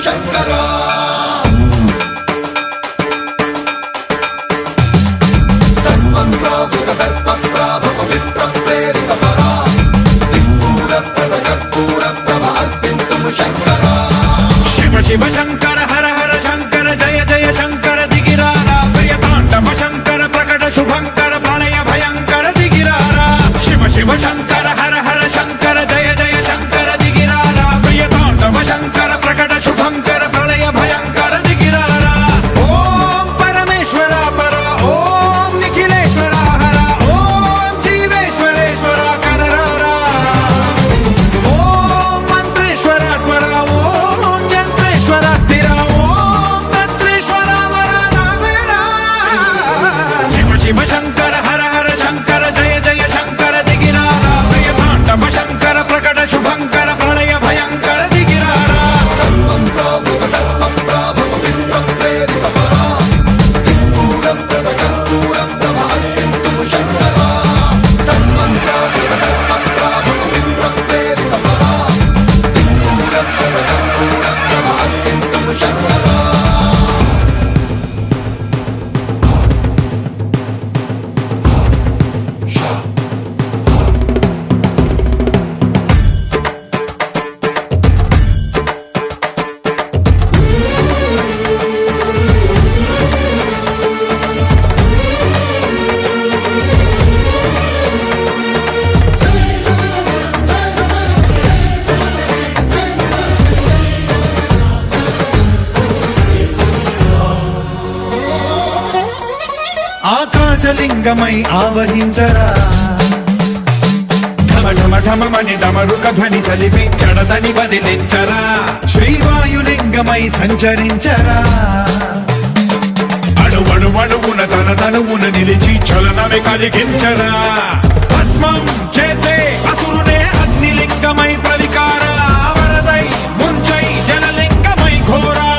శంకరా సన్మంత్రావృత దర్ప ప్రాభవ విప్ర ప్రేరిత పరా దిక్పూర ప్రద కర్పూర ప్రభ అర్పింతుము శంకరా శివ శివ శంకర హర హర శంకర జయ జయ శంకర దిగిరారా ప్రియ తాండవ శంకర ప్రకట శుభంకర ప్రళయ భయంకర దిగిరారా శివ శివ శంకర హర హర శంకర జయ జయ శంకర దిగిరారా ప్రియ తాండవ శంకర ప్రకట శుభంకర ప్రళయ భయంకర దిగిరారా ఓం పరమేశ్వర పర ఓం నిఖిలేశ్వర హర ఓం జీవేశ్వరేశ్వర కరరారా ఓం మంత్రేశ్వర స్వర ఓం యంత్రేశ్వర స్థిర ఓం తంత్రేశ్వర వర నావేరా శివ శివ శంకర హర హర శంకర జయ జయ శంకర దిగిరారా ప్రియ తాండవ శంకర ప్రకట శుభంకర ప్రళయ భయంకర దిగిరారా సన్మంత్రావృత దర్ప ప్రాభవ విప్ర ప్రేరిత పరా దిక్పూర ప్రద కర్పూర ప్రభ అర్పింతుము శంకరా సన్మంత్రావృత దర్ప ప్రాభవ విప్ర ప్రేరిత పరా దిక్పూర ప్రద కర్పూర ప్రభ అర్పింతుము శంకరా ఆకాశలింగమై ఆవహించరా ఢమ ఢమ ఢమమని డమరుక ధ్వని సలిపి జడదని వదిలించరా శ్రీవాయులింగమై సంచరించరా అణువణువున తన తనువున నిలిచి చలనమే కలిగించరా భస్మం చేసే అసురునే అగ్నిలింగమై ప్రవికారా వరదై ముంచై జలలింగమై ఘోరా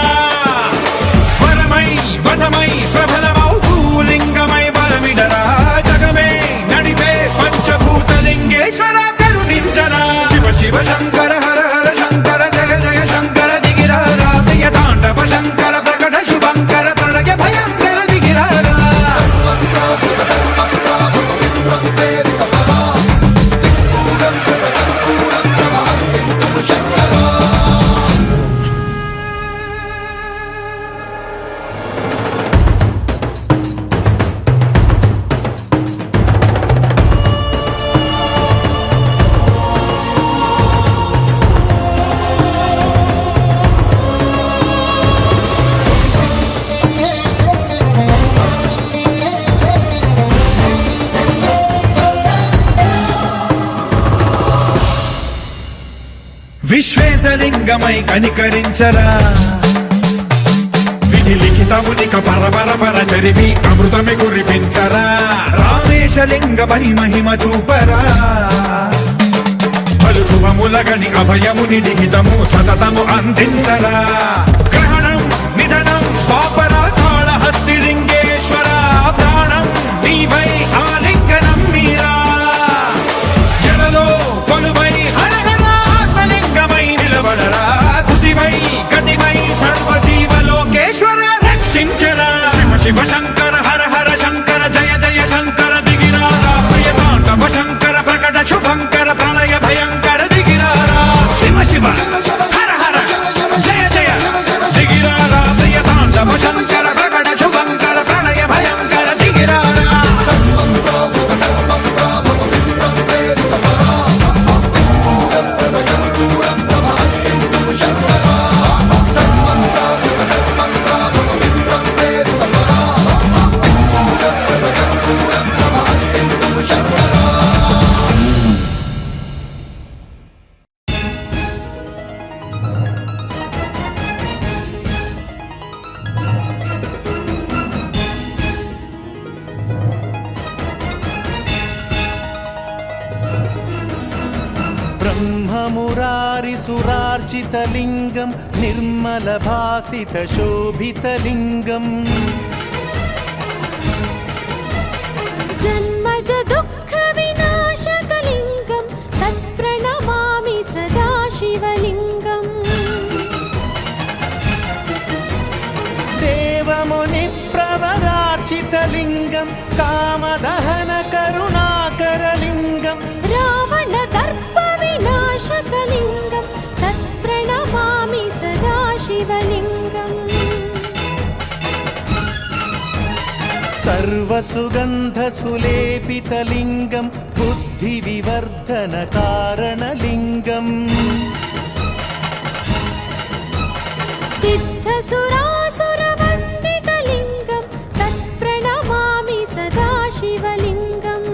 వరమై వసమై ప్రబలమౌ భూలింగమై బలమిడరా జగమే నడిపే పంచభూతలింగేశ్వర కరుణించరా శివ శివ శంకర హర హర శంకర జయ జయ శంకర దిగిరారా ప్రియ తాండవ శంకర ప్రకట శుభంకర ప్రళయ భయంకర దిగిరారా సన్మంత్రావృత దర్ప ప్రాభవ విప్ర ప్రేరిత పరా దిక్పూర ప్రద కర్పూర ప్రభ అర్పింతుము శంకరా విశ్వేశలింగమై కనికరించరా విధి లిఖితమునిక పరపర పర చరిమి అమృతమి కురిపించరా రామేశలింగమై మహిమ చూపరా పలు శుభములగని అభయముని లిఖితము సతతము అందించరా గ్రహణం నిధనం పాపరా కాళహస్తిలింగేశ్వర ప్రాణం నీవై ఆలింగనం మీరా జలలో కొలువై హరహర ఆత్మలింగమై నిలబడరా తుదివై గతివై సర్వజీవలోకేశ్వర రక్షించరా శివ శివ శంకర హర హర శంకర జయ జయ శంకర దిగిరారా ప్రియ తాండవ శంకర ప్రకట శుభంకర ప్రళయ భయంకర దిగిరారా శివ శివ హర హర జయ జయ దిగిరారా ప్రియ తాండవ శంకర ప్రకట శుభంకర ప్రళయ భయంకర దిగిరారా సన్మంత్రావృత దర్ప ప్రాభవ విప్ర ప్రేరిత పరా దిక్పూర ప్రద కర్పూర ప్రభ అర్పింతుము శంకరా సన్మంత్రావృత దర్ప ప్రాభవ విప్ర ప్రేరిత పరా దిక్పూర ప్రద కర్పూర ప్రభ అర్పింతుము శంకరా ब्रह्ममुरारिसुरार्चितलिङ्गं निर्मलभासितशोभितलिङ्गम् जन्मज दुःखविनाशकलिङ्गं तत्प्रणमामि सदा शिवलिङ्गम् कामदहन करुणाकरलिङ्गम् रावण दर्प विनाशकलिङ्गं तत्प्रणमामि सदा शिवलिङ्गम् सर्वसुगन्धसुलेपितलिङ्गं बुद्धिविवर्धनकारणलिङ्गम् सिद्धसुरासुरवन्दितलिङ्गं तत्प्रणमामि सदा शिवलिङ्गम्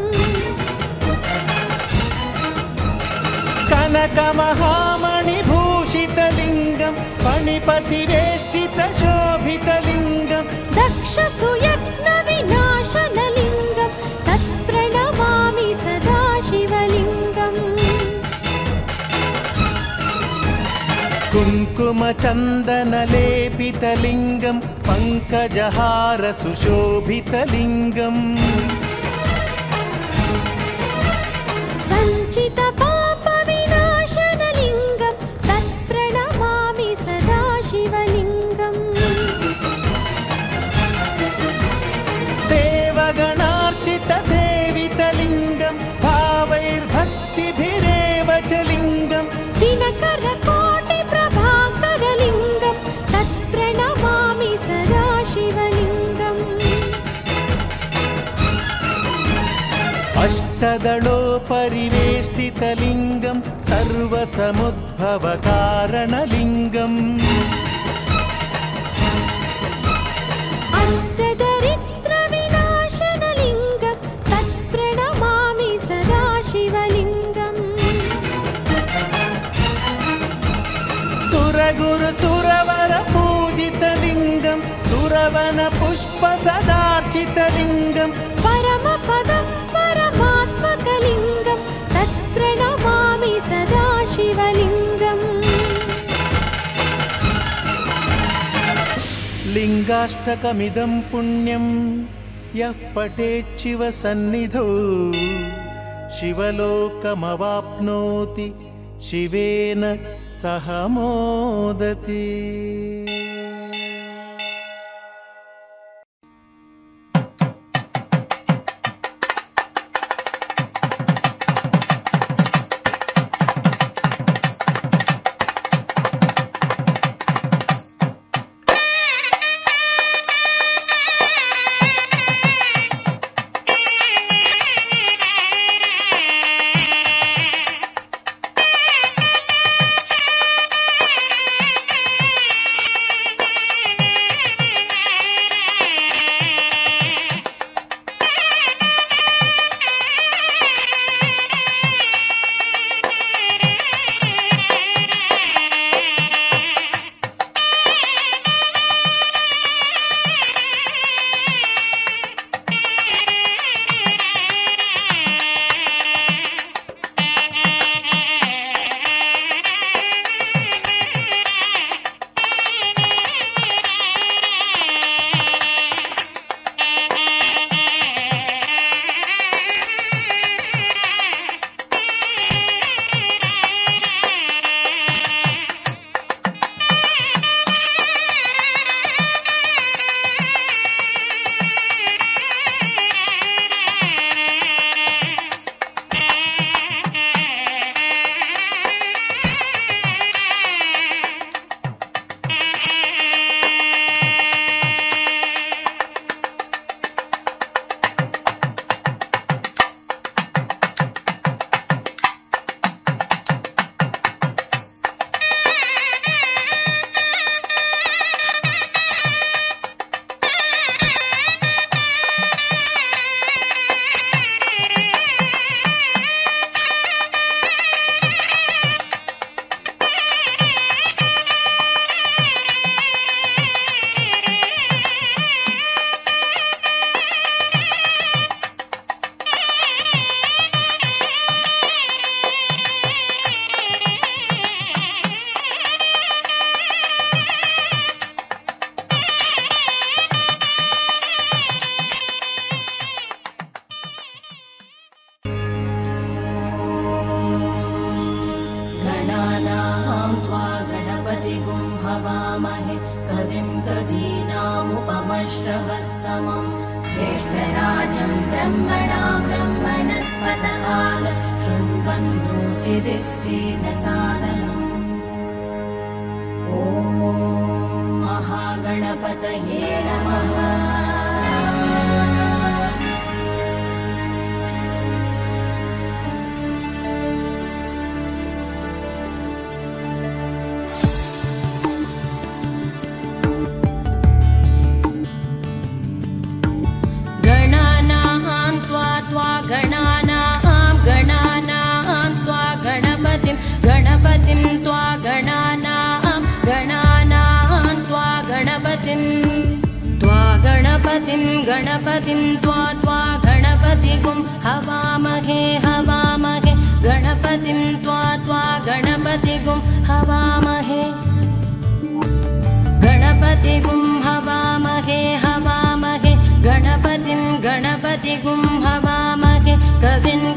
कनकमहामणिभूषितलिङ्गं फणिपतिवेष्टितशोभितलिङ्गम् दक्षसुयज्ञविनाशनलिङ्गं तत्प्रणमामि सदा शिवलिङ्गम् कुङ्कुमचन्दनलेपितलिङ्गं पङ्कजहारसुशोभितलिङ्गम् सञ्चितपापविनाशनलिङ्गं तत्प्रणमामि सदा शिवलिङ्गम् देवगणार्चितसेवितलिङ्गं भावैर्भक्तिभिरेव च लिङ्गम् दिनकरकोटिप्रभाकरलिङ्गं तत्प्रणमामि सदा शिवलिङ्गम् अष्टदलोपरिवेष्टितलिङ्गं सर्वसमुद्भवकारणलिङ्गम् अष्टदरिद्रविनाशनलिङ्गं तत्प्रणमामि सदा शिवलिङ्गम् सुरगुरुसुरवरपूजितलिङ्गं सुरवनपुष्पसदार्चितलिङ्गं परमपदं परमात्मकलिङ्गं तत्प्रणमामि सदा शिवलिङ्गम् लिङ्गाष्टकमिदं पुण्यं यः पठेच्छिव सन्निधौ शिवलोकमवाप्नोति शिवेन सह मोदते। आन शृण्वन्नोतिभिः सीदसादनम् ॐ महागणपतये नमः। गणपतिं त्वा गणानां गणपतिं त्वा गणपतिगुं हवामहे गणपतिं त्वा गणपतिगुं हवामहे गणपतिगुं हवामहे गणपतिगुं हवामहे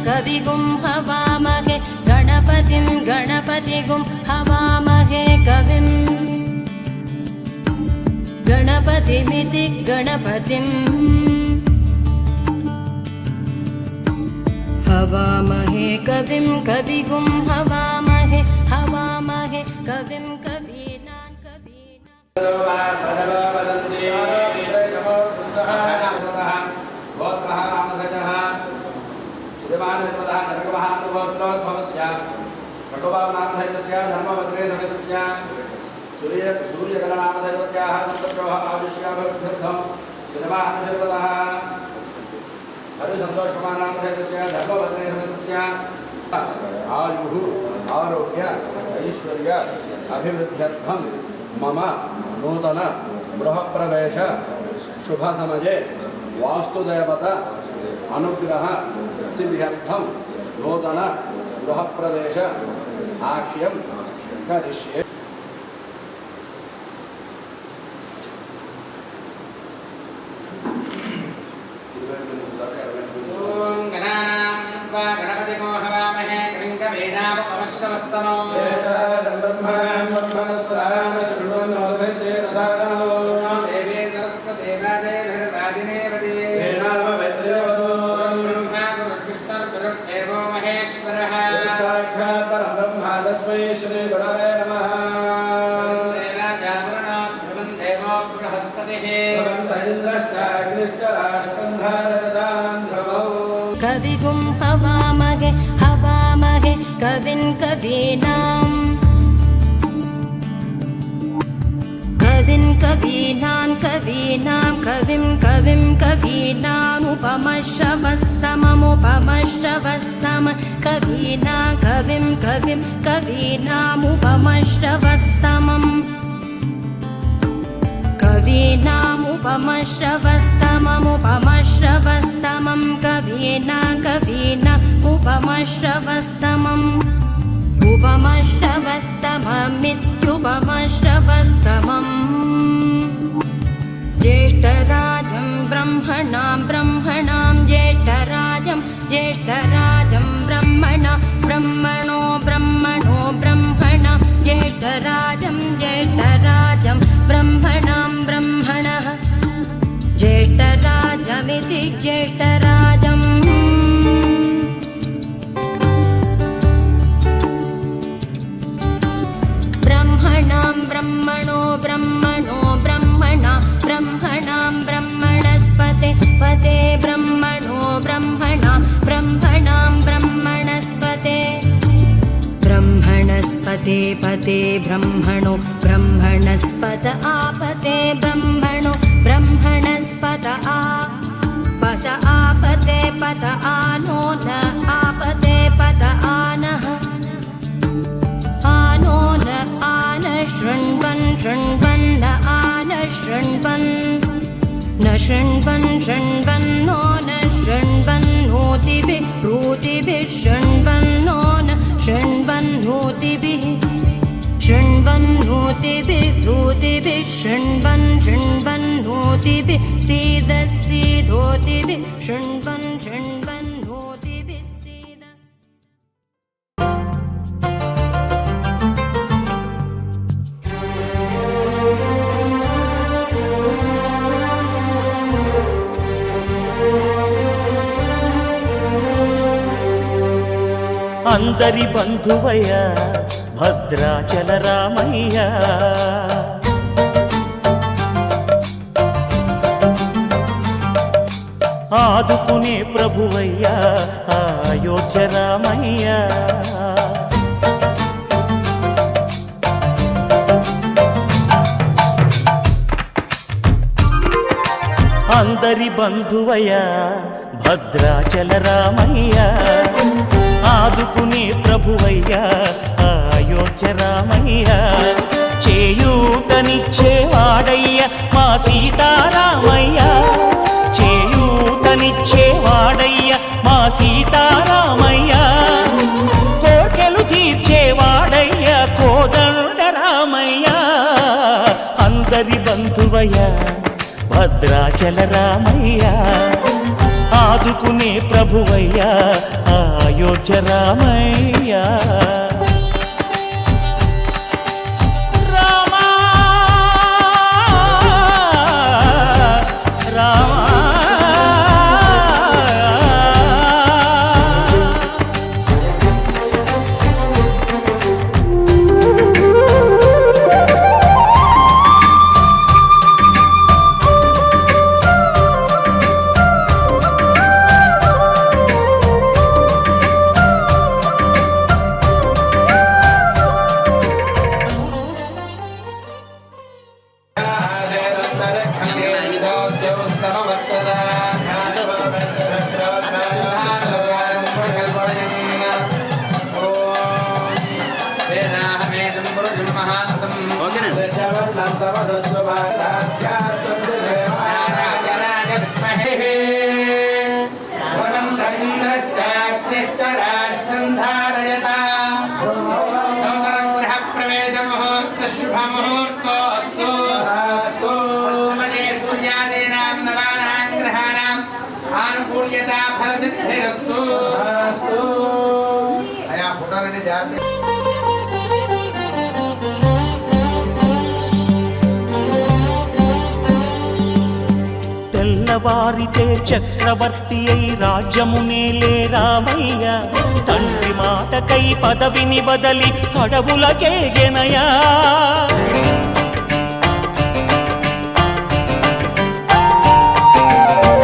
कविगुं हवामहे गणपतिगुं हवामहे कविम् गणपतिमिति गणपतिम् हवामहे कविगुं हवामहे कविं कवीनां सूर्यगणनामधैर्यवत्याः दम्पत्योः आयुष्याभिवृद्ध्यर्थं सिनेमानुशर्वतः हरिसन्तोषकुमारनामधैर्यस्य धर्मभद्रेसमेतस्य आयुः आरोग्य ऐश्वर्य अभिवृद्ध्यर्थं मम नूतन गृहप्रवेश शुभसमये वास्तुदेवता अनुग्रह सिद्ध्यर्थं नूतन गृहप्रवेश आख्यं करिष्ये। गणपतिको हवामहे कविं कवीनामुपमश्रवस्तमो देवी सरस्वती वादेभिर्वादिनेवती ब्रह्मा गुरुर्विष्णुर्गुरुर्देवो महेश्वरः साक्षात् परब्रह्मा तस्मै श्री गुरवे नमः। देवाजावरणो ध्रुवं देवो बृहस्पतिः इन्द्रश्चाग्निश्च राष्ट्रन्धारदां ध्रुवौ कविगुं हवामहे कविं कवीनां कविं कवीनामुपमश्रवस्तममुपमश्रवस्तम कवीनामुपमश्रवस्तमम् कवीनामुपमश्रवस्तमम् उपमश्रवस्तममित्युपमश्रवस्तमम् ज्येष्ठराजं ब्रह्मणां ज्येष्ठराजं ब्रह्मणो ब्रह्मणा ज्येष्ठराजं ब्रह्मणः ज्येष्ठराजमिति ज्येष्ठराजम् ब्रह्मणां ब्रह्मणस्पते ब्रह्मणां ब्रह्मणस्पते ब्रह्मणो ब्रह्मणस्पत आपते ब्रह्मणस्पत आपते पत आनो न आपते पत आनः आनो न आन शृण्वन् आन शृण्वन् न शृण्वन्नो न शृण्वन्नोतिभिः शृण्वन्नो न शृण्वन्नोतिभिः शृण्वन्नोतिभिः सीदोतिभिः शृण्वन्नोतिभिः सीद। అందరి బంధువయ్య భద్రాచల రామయ్య ఆదుకునే ప్రభువయ్య అయోధ్య రామయ్య అందరి బంధువయ్య భద్రాచల రామయ్య ఆదుకునే ప్రభువయ్య అయోధ్య రామయ్య చేయూతనిచ్చేవాడయ్య మా సీతారామయ్య చేయూతనిచ్చేవాడయ్య మా సీతారామయ్య కోర్కెలు తీర్చేవాడయ్య కోదండ రామయ్య అందరి బంధువయ్య భద్రాచల రామయ్య ఆదుకునే ప్రభువయ్య అయోధ్య రామయ్య రామా రామా తెల్లవారితే చక్రవర్తి అయి రాజ్యమునేలే రామయ్య తండ్రి మాటకై పదవిని బదలి అడవులకేగెనయా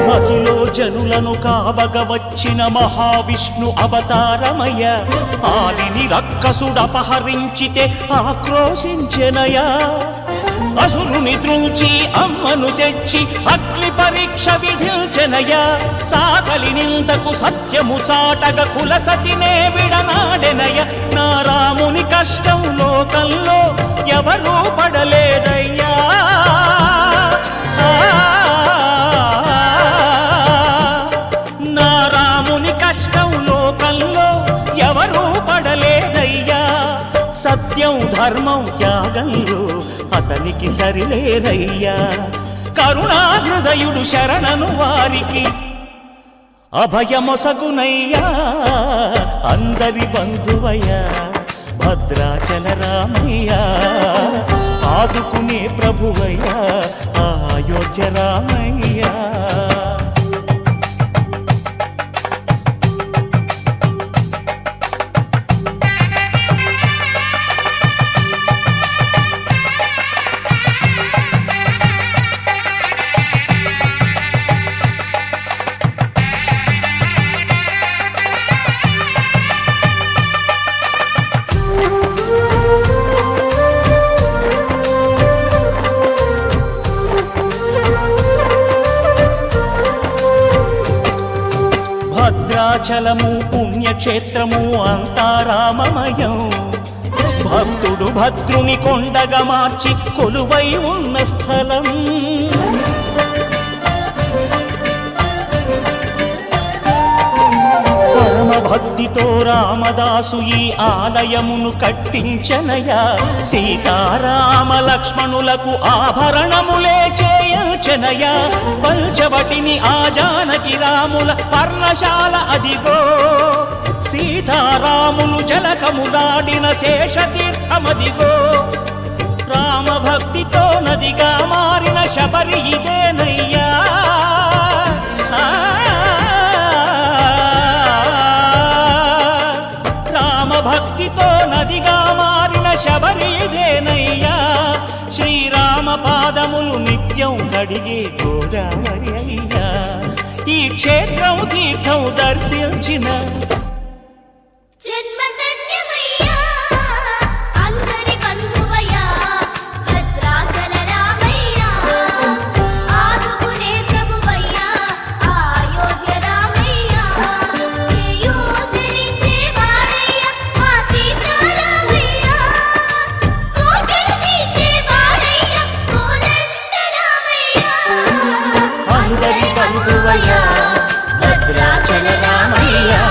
మహిలో జనులను కావగ వచ్చిన మహావిష్ణు అవతారమయ్య ఆలిని రక్కసుడపహరించితే ఆక్రోశించెనయా అసురుని త్రుంచి అమ్మను తెచ్చి అగ్ని పరీక్ష విధించెనయ సాకలి నిందకు సత్యము చాటగ కులసతినే విడనాడెనయ నా రాముని కష్టం లోకంలో ఎవరూ పడలేదయ్యా నా రాముని కష్టం లోకంలో ఎవరూ పడలేదయ్యా సత్యం ధర్మం త్యాగంలో అతనికి సరిలేరయ్యా కరుణా హృదయుడు శరణను వారికి అభయమొసగునయ్యా అందరి బంధువయ్య భద్రాచల రామయ్య ఆదుకునే ప్రభువయ్య అయోధ్య రామయ్య భద్రాచలము పుణ్యక్షేత్రము అంతా రామమయం భక్తుడు భద్రుని కొండగా మార్చి కొలువై ఉన్న స్థలం పరమ భక్తితో రామదాసు ఈ ఆలయమును కట్టించనయా సీతారామ లక్ష్మణులకు ఆభరణములే చేయించనయా పంచవటిని ఆ జానకి రాముల పర్ణశాల అదిగో సీతారాములు జలకములాడిన శేషతీర్థమదిగో రామభక్తితో నదిగా మారిన శబరి ఇదేనయ్యా కడిగే గోదావరి అయ్యా ఈ క్షేత్రం తీర్థం దర్శించిన జన్మధన్యమయ్యా అందరి బంధువయ్యా భద్రాచల రామయ్యా ఆదుకునే ప్రభువయ్యా అయోధ్య రామయ్యా చేయూతనిచ్చే వాడయ్యా మా సీతారామయ్యా కోటలు తీర్చే వాడయ్యా కోదండ రామయ్యా అందరి బంధువయ్యా భద్రాచల రామయ్యా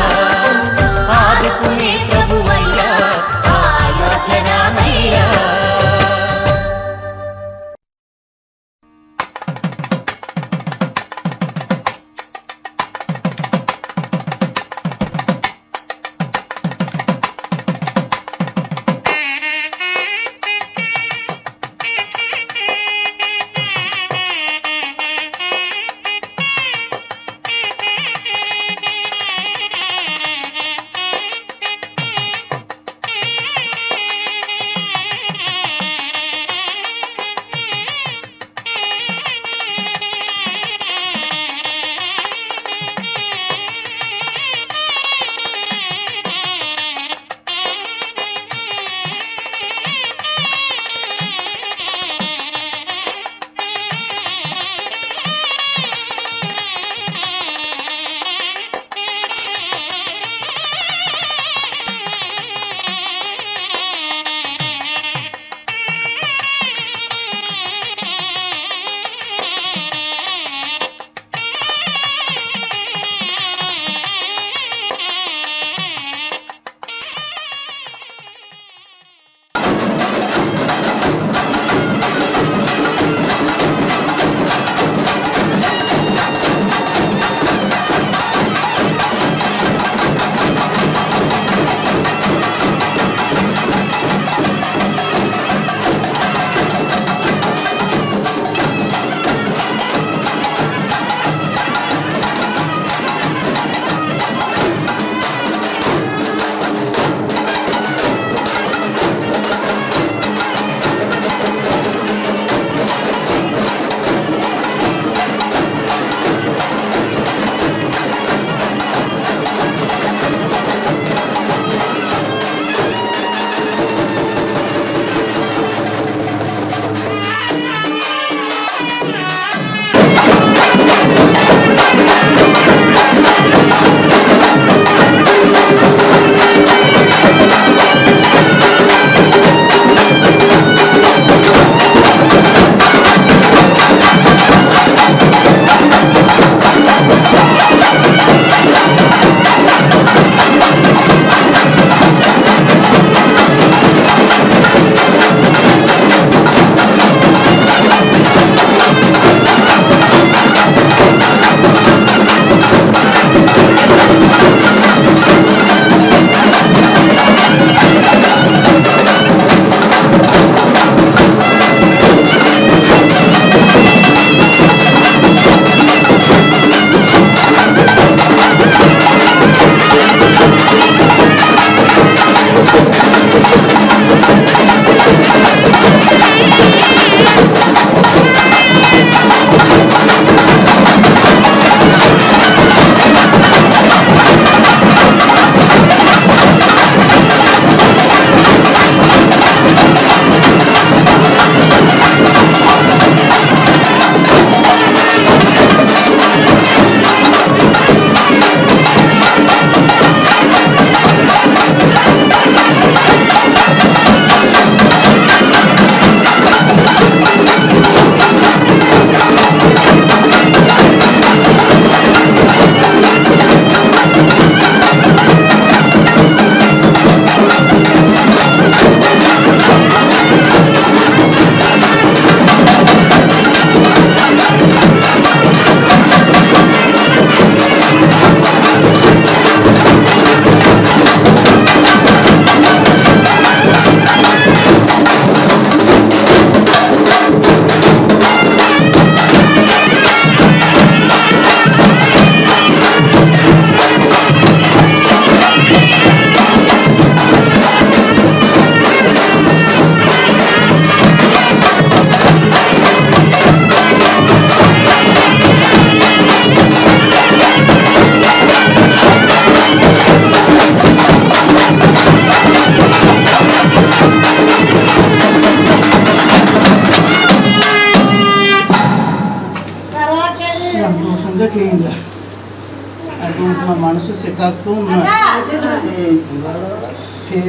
మా మనసు చికాకుతూ ఉన్నా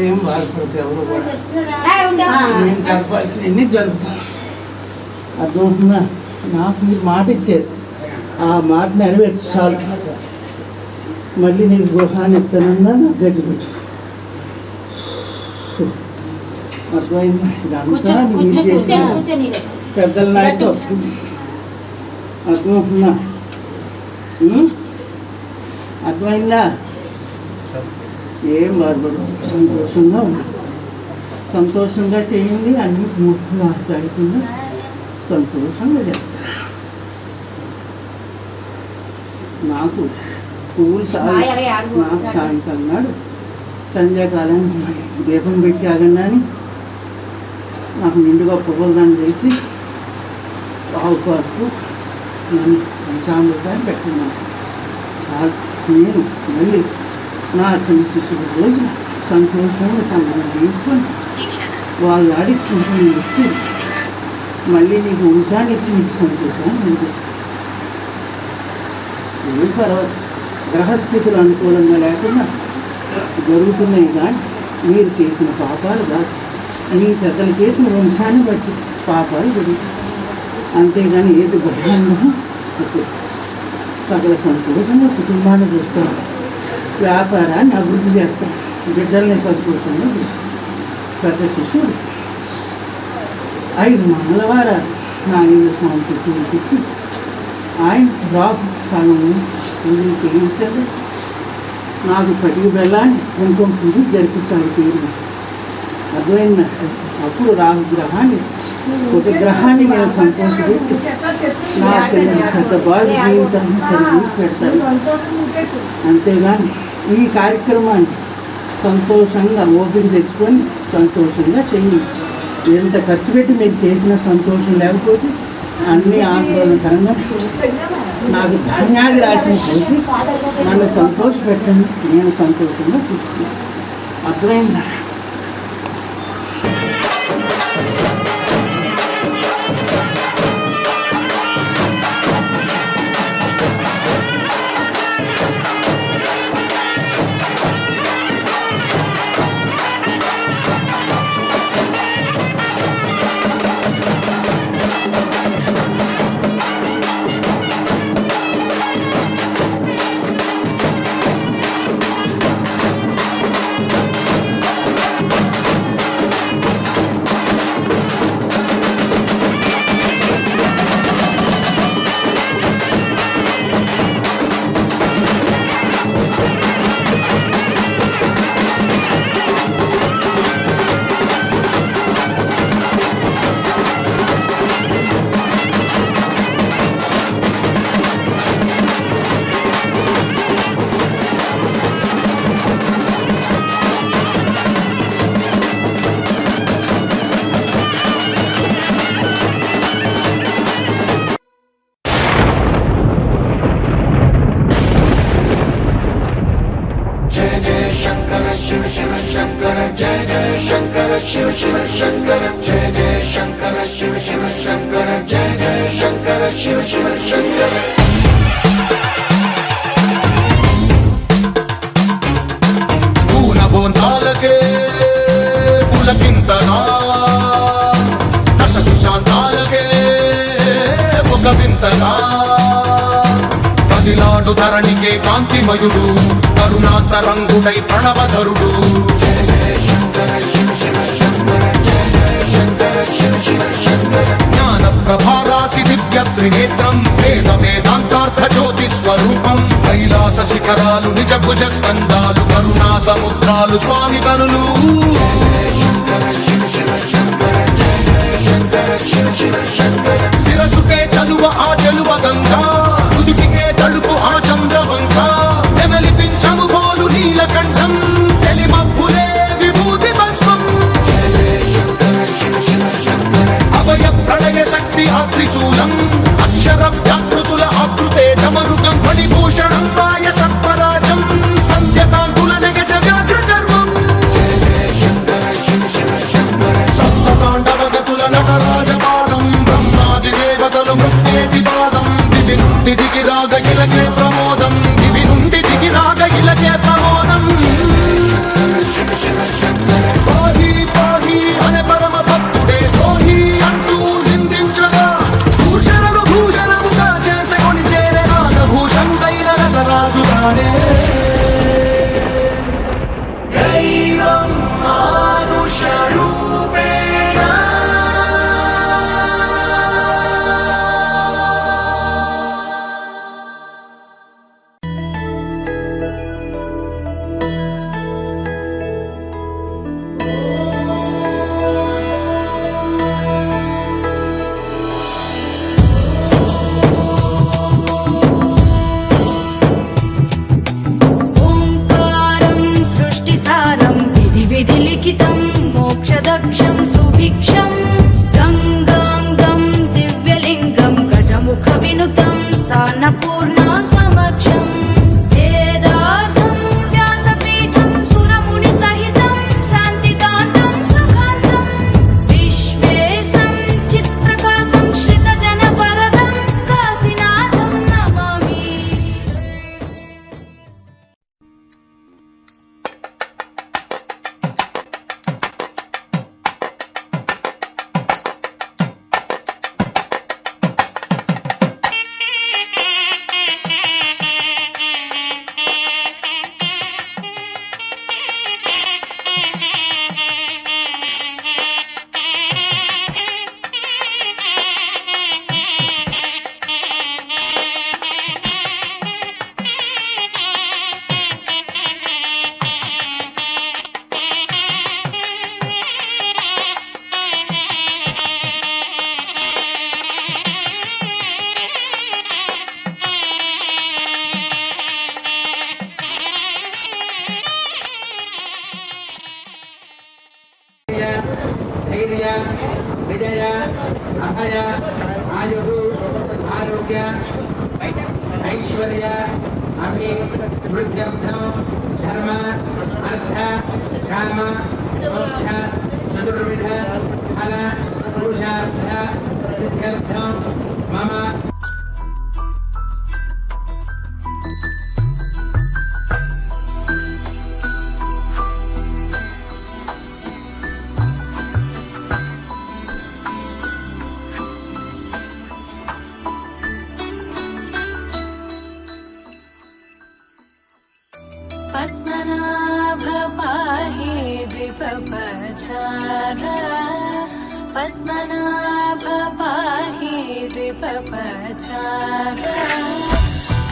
ఏం బాధపడితే ఎవరు కూడా నేను జరపాల్సిన ఎన్ని జరుగుతాను అర్థమవుతుందా. నాకు మీరు మాట ఇచ్చేది ఆ మాట నెరవేర్చు చాలు. మళ్ళీ నీకు గృహాన్ని ఇస్తానన్నా నాకు గది పెట్టు. అర్థమైందా. ఇదంతా మీరు చేసిన పెద్దల నాటితో అర్థమవుతుందా. అర్థమైందా. ఏం బాధపడు, సంతోషంగా ఉంది. సంతోషంగా చేయండి. అన్ని మూర్ఖంగా తాగకుండా సంతోషంగా చేస్తారు. నాకు పువ్వులు నాకు సాయంకాలం నాడు సంధ్యాకాలం దీపం పెట్టి ఆగండి నాకు నిండుగా పువ్వులు దాన్ని వేసి ఆవు పార్కు నన్ను పంచామృతాన్ని పెట్టినాను చాలు. నేను మళ్ళీ నా చిన్న శిశువు రోజున సంతోషంగా సంబంధం చేయించుకొని వాళ్ళు ఆడించుకుంటుని వచ్చి మళ్ళీ నీకు వంశాన్ని ఇచ్చి నీకు సంతోషాన్ని ఉంటుంది. ఏం పర్వాలేదు. గ్రహస్థితులు అనుకూలంగా లేకుండా జరుగుతున్నాయి కానీ మీరు చేసిన పాపాలు కాదు. మీ పెద్దలు చేసిన వంశాన్ని బట్టి పాపాలు జరుగుతాయి. అంతేగాని ఏది భయాన్నో సకల సంతోషంగా కుటుంబాన్ని చూస్తాను. వ్యాపారాన్ని అభివృద్ధి చేస్తాను. బిడ్డల్ని సంతోషంగా పెద్ద శిశువుడు 5 మంగళవారాలు నాగేంద్ర స్వామి చుట్టూ తిప్పి ఆయన రాహు సగము పూజలు చేయించండి. నాకు పటికి బెల్లాన్ని కుంకుమ పూజలు జరిపించాలి పేరు. అర్థమైందా. అప్పుడు రాహు గ్రహాన్ని కుజగ్రహాన్ని నేను సంతోషపెట్టి నా చిన్న పెద్ద బాలు జీవితాన్ని సరిచేసి పెడతాను. అంతేగాని ఈ కార్యక్రమాన్ని సంతోషంగా ఓపిక తెచ్చుకొని సంతోషంగా చెయ్యి. ఎంత ఖర్చు పెట్టి మీరు చేసిన సంతోషం లేకపోతే అన్నీ ఆందోళనకరంగా నాకు ధాన్యాది రాసిన పోసి నన్ను సంతోషపెట్టండి. నేను సంతోషంగా చూసుకున్నాను. అర్థమైందా. పూనబోందాలకే పులకింతగా దశ దిశాంతాలకే ఒక వింతగా కదిలాడు ధరణికే కాంతిమయుడు కరుణాంతరంగుడై ప్రణవధరుడు జ్ఞాన ప్రభారాసి దివ్య త్రినేత్రం వేద వేదాంతార్థ జ్యోతి స్వరూపం కైలాస శిఖరాలు నిజ భుజ స్కందాలు కరుణా సముద్రాలు స్వామి కనులు శిరసుకే చలువ ఆ చెలువ గంగా ఉదికికే తలుపు ఆ చంద్రవంక నెమలిపించము పోలు నీలకంఠం తెలిమబ్బులే విభూతి భస్మం అభయ ప్రళయ శక్తి ఆ త్రిశూలం అక్షర వ్యాకృతుల ఆకృతే డమరుకం మణిభూషణం మాయ సత్వరాజం సంధ్యకాంతుల నెగస వ్యాఘ్ర చర్మం సప్తతాండవగతుల నటరాజపాదం బ్రహ్మాది దేవతలు మృత్యేటి పాదం దివి నుండి దిగిరాగ ఇలకే ప్రమోదం దివి నుండి దిగిరా బోనం పాహి పాహి అనే పరమ భక్తుడే ద్రోహి అంటూ నిందించగా భూషణముగా చేసుకొని చేరే నాగభూషణుడైన నటరాజుగానే దైవం మానుషరూపేణ ఓంకారం సృష్టిసారం విధి విధి లిఖితం మోక్షదక్షం సుభిక్షం గంగాంగం దివ్యలింగం గజముఖ వినుతం సాన్నపూర్ణ సమక్షం వేదార్థం వ్యాసపీఠం సురముని సహితం శాంతికాంతం సుఖాంతం విశ్వేశం చిత్ప్రకాశం శ్రితజన వరదం కాశీనాథం నమామి. ధైర్య విజయ అభయ ఆయు ఆరోగ్య ఐశ్వర్య అభివృద్ధ్యర్థం ధర్మ అర్థ కామ మోక్ష చతుర్విధ ఫల పురుషార్థ సిద్ధ్యర్థం మమ పద్మనాభ పాహి ద్విపపచార పద్మనాభ పాహి ద్విపపచార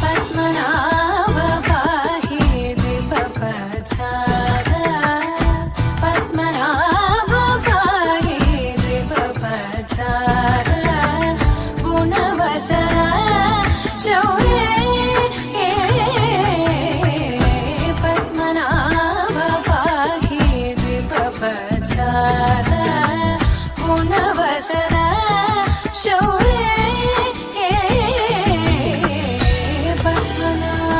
పద్మనాభ పాహి ద్విపపచార పద్మనాభ పాహి ద్విపపచార గుణవసర శౌర్య గుణవసర శౌర్య పద్మనాభ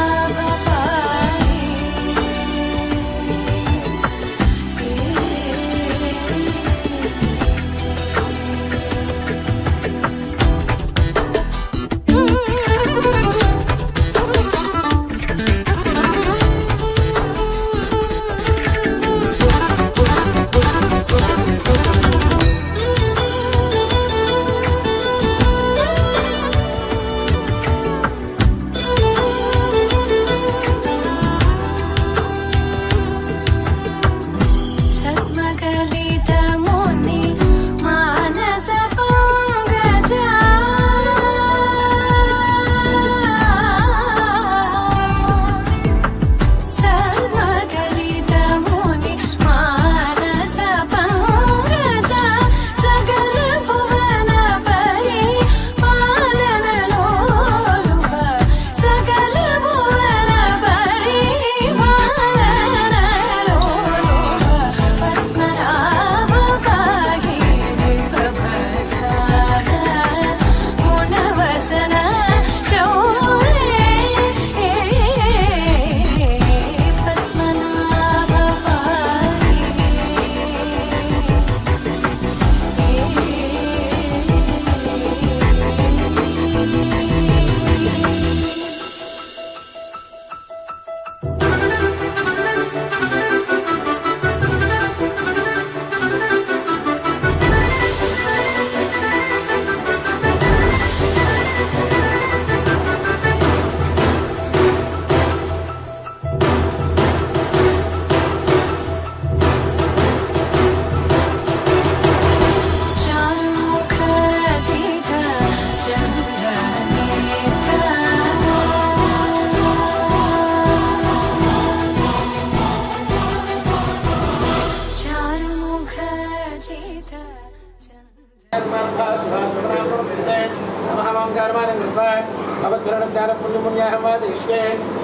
भवद्भिरणज्ञानपुण्यपुण्याहमादिष्ये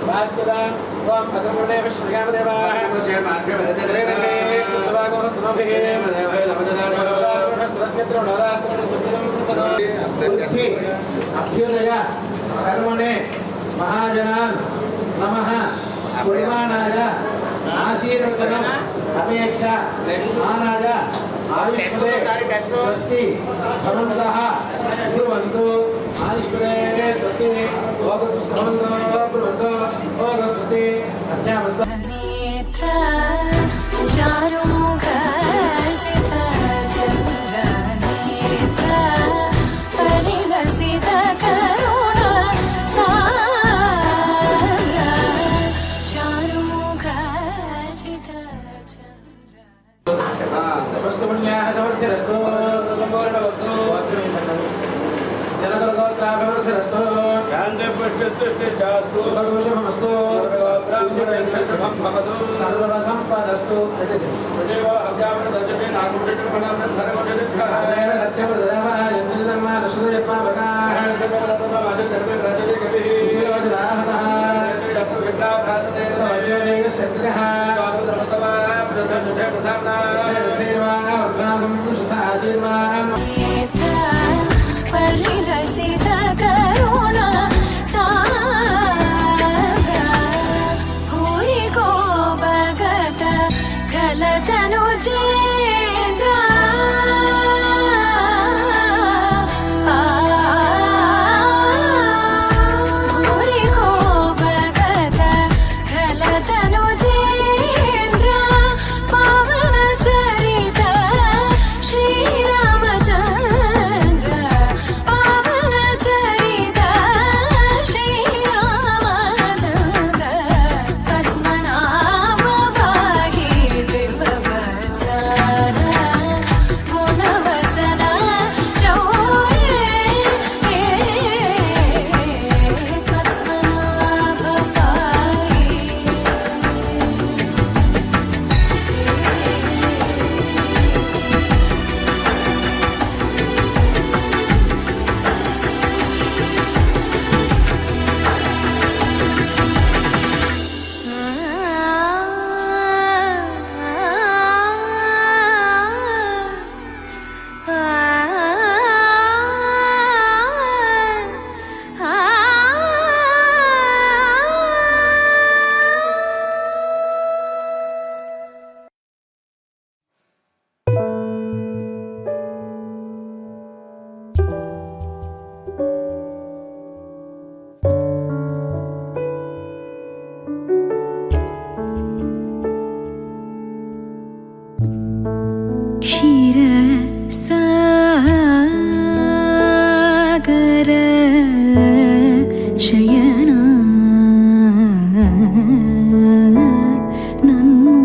वाच्यदा त्वां भद्रमुने विष्णुगामदेवाः अभ्युदय कर्मणे महाजनान् नमः कुर्माणाय आशीर्वचनम् अपेक्षा मानाय आयुष्मदे स्वस्ति भवन्तः कुर्वन्तु आयुष्मदे स्वस्ति भवन्तः कुर्वन्तु स्वस्ति अध्यामस्तु नेत्र चारुमुखजित चन्द्र नेत्र परिलसित करुण सान्द्र चारुमुखजित चन्द्र स्वस्तपुण्याः समर्थरस्तु जनगोत्राभिवृद्धिरस्तु सुखदोषमस्तु सर्वसम्पदस्तु नेत्र परिलसित करुण सान्द्र भूरि को भगत खलतनुजेन्द्र भूरि को भगत खलतनुजेन्द्र पावन चरित श्रीरामचन्द्र पावन चरित श्रीरामचन्द्र पद्मनाभ पाहि दिव्यवत्सर गुणवसन शौर्ये पद्मनाभ पाहि क्षीरसागर शयन नन्नु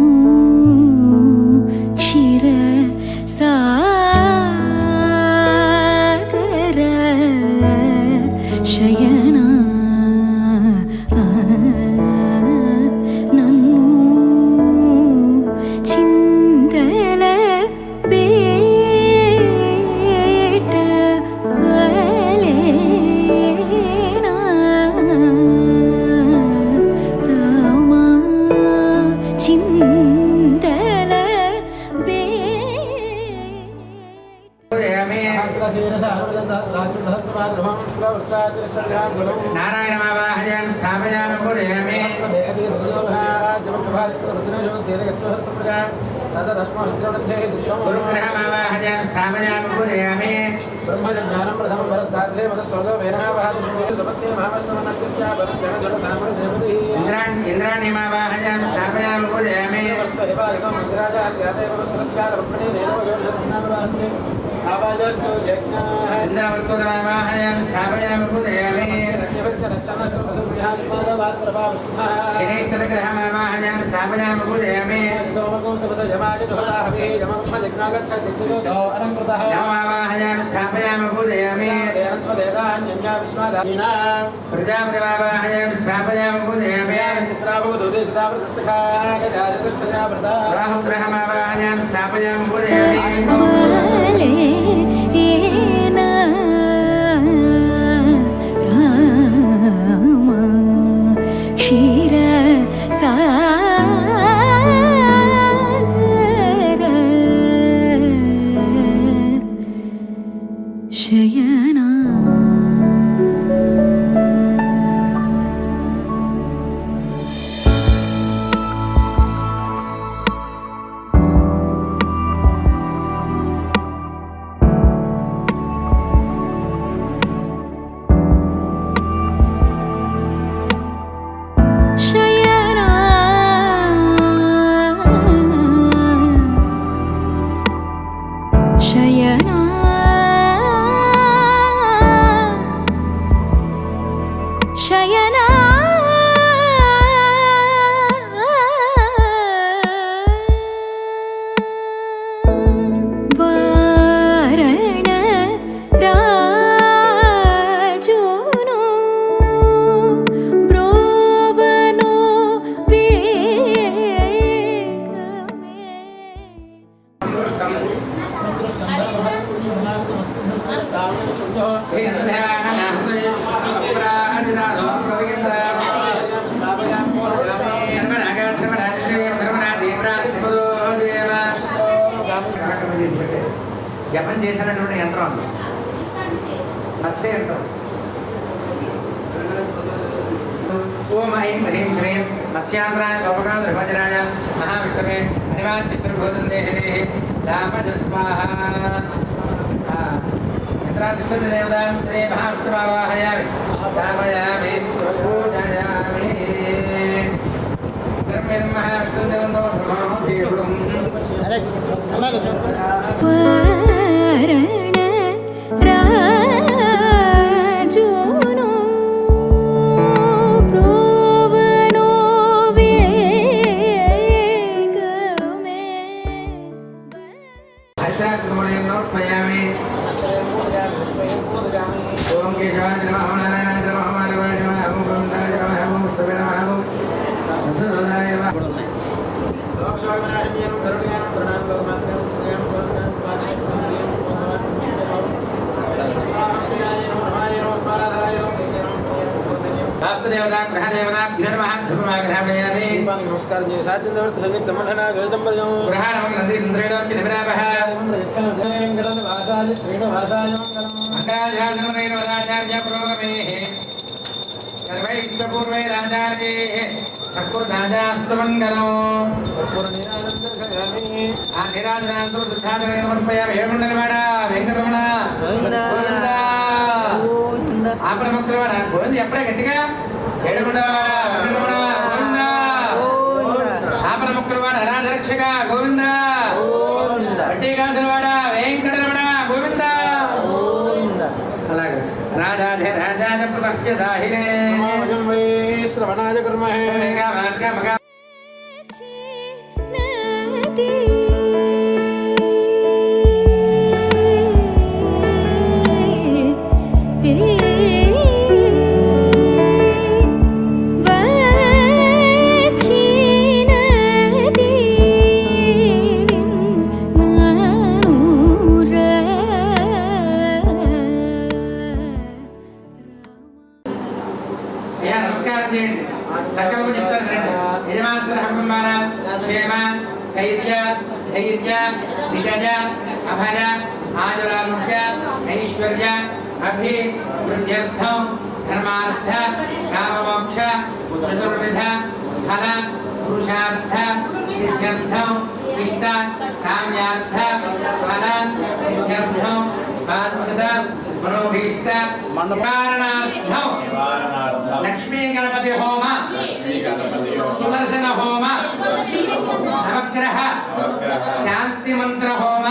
क्षीरसागर शयन नन्नु चिन्तल बेट पलेना राम चिन्तल नारायणमावाहयामि स्थापयामि पूजयामि गुरुग्रहमावाहयामि स्थापयामि पूजयामि ब्रह्मज्ञानं प्रथमं वरस्ताद्धे मनस्सर्गो वेनावाहनं सपत्ने महामस्सवनस्य परं इन्द्राण्यमावाहयामि स्थापयामि पूजयामि इन्द्रवृत्तमावाहयामि स्थापयामि पूजयामि शनैश्चरग्रहमावाहयामि स्थापयामि पूजयामि नमोवाहयामि स्थापयामि पूजयामि प्रजापतिमावाहयामि स्थापयामि पूजयामि राहुग्रहमावाहयामि स्थापयामि पूजयामि జపం చేసినటువంటి యంత్రం ఉంది మత్స్య యంత్రం. ఓం ఐం హ్రీం శ్రీం మత్స్యాంధ్రాయ గోపకాల ధర్మజరాయ మహావిష్ణవే హరివాంతిష్టభూతందేహి దాపజ స్వాహ. యంత్రాధిష్ఠిత దేవతాం శ్రీ మహావిష్ణువావాహయామి దాపయామి పూజయామి. వరణ రాజును ప్రోవనో వేగమే సమర్పయామి. ఓం కేశవాయ నమః నారాయణాయ నమః మాధవాయ నమః ఓం గోవిందాయ నమః ఓం విష్ణువే నమః ఓం మధుసూదనాయ నమః. గ్రహదేవతాభ్యో నమః ధూపమాగ్రహాపయామి. నమస్కారం చేసి సాధ్యం సంగీత మండన గజదంబరం గ్రహాణం నంది ఇంద్రేణోక్తి నిమిరాభః వాసాది శ్రీనివాసాయ మంగళం. మంగళాచార్య పురోగమేః సర్వైష్టపూర్వైరాచార్యైః సత్పురుషాచాస్తు మంగళం. ఆ నిరాజనాంతో దుఃఖాదనే సమర్పయామి. ఏడుగుండలవాడ వెంకటరమణ గోవిందా. ఆపరముక్తవాడ గోవింద ఎప్పుడే గట్టిగా ఏడుగుండలవాడ వెంకటరమణ గోవిందా. ఆపరముక్తవాడ అనాథరక్షక గోవిందా. వడ్డీకాసులవాడ వెంకటరమణ గోవిందా. అలాగే రాజాధే రాజాజ ప్రతస్య సాహినే శ్రవణాయ కర్మహే నది వచ్చినది అయ్యా నమస్కారం చేయండి. సంకల్పం చెప్తాను రండి. యజమాన్సర హంకుమార క్షేమ స్థైర్య ధైర్య విజయ అభయ ఆయురారోగ్య ఐశ్వర్య అభివృద్ధ్యర్థం ధర్మార్థ కామమోక్ష చతుర్విధ ఫల పురుషార్థ సిద్ధ్యర్థం ఇష్ట కామ్యార్థ ఫల సిద్ధ్యర్థం బాధ్యత మనోభీష్ట నివారణార్థం లక్ష్మీ గణపతి హోమ సుదర్శన హోమ నవగ్రహ శాంతి మంత్ర హోమ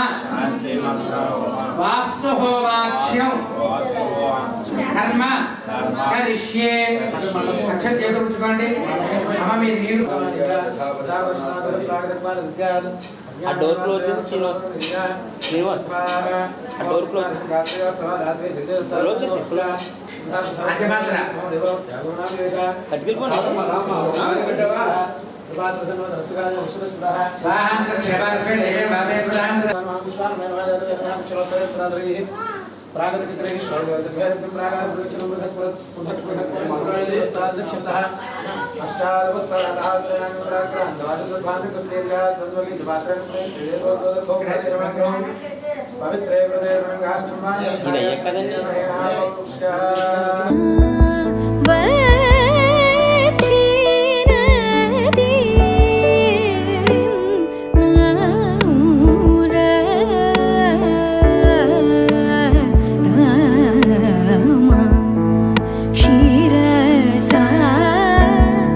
వాస్తు హోమాఖ్యం కర్మ కరిష్యే. అక్షర చేకూర్చుకోండి. అమ్మ మీ నీరు ఆ డోర్ క్లోజ్ చేసి శ్రీనివాస్ శ్రీనివాస్ ఆ డోర్ క్లోజ్ చేసి క్లోజ్ చేసి అంజమాత్ర కట్టుకెళ్ళిపోండి. స్వాహాంతర సేవాలక్ష్మి దేవే భావే ప్రధాన ఇది అయ్యాక కదండి. వచ్చినది రామ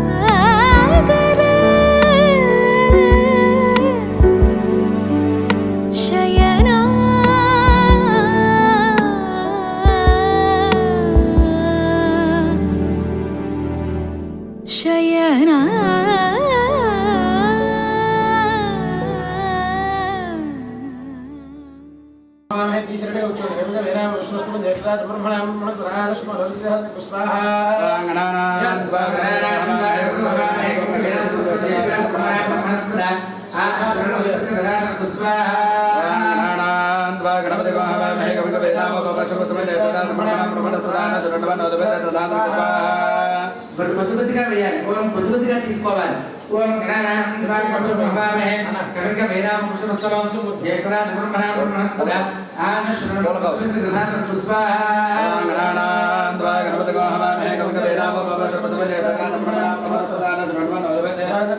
క్షీరసాగర శయనా శయనా పొద్దుగా వేయాలి. పొద్దుగా తీసుకోవాలి. ఓం గణానాంద్వాగమహే కవిక వేదాం పుష్పస్తవం జయకరాజ బ్రహ్మణా బ్రహ్మణస్పద ఆనశ్వరం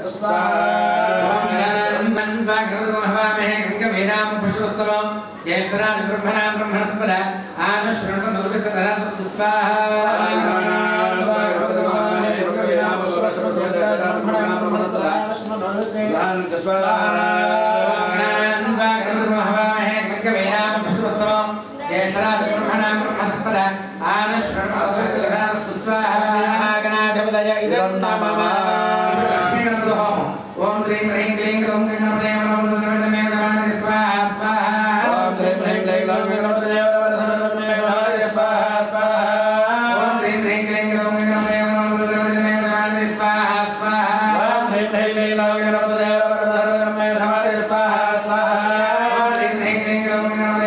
పుష్పాగణానాంద్వాగమహే కవిక వేదాం పుష్పస్తవం జయకరాజ బ్రహ్మణా బ్రహ్మణస్పద ఓం శ్రీ హ్రీం క్లీం గ్లౌం గణపతే నమః నమః నమః స్వాహా స్వాహా ఓం శ్రీ హ్రీం క్లీం గ్లౌం గణపతే నమః నమః స్వాహా స్వాహా ఓం శ్రీ హ్రీం క్లీం గ్లౌం గణపతే నమః నమః స్వాహా స్వాహా ఓం శ్రీ హ్రీం క్లీం గ్లౌం గణపతే నమః నమః స్వాహా స్వాహా ఓం శ్రీ హ్రీం క్లీం గ్లౌం గణపతే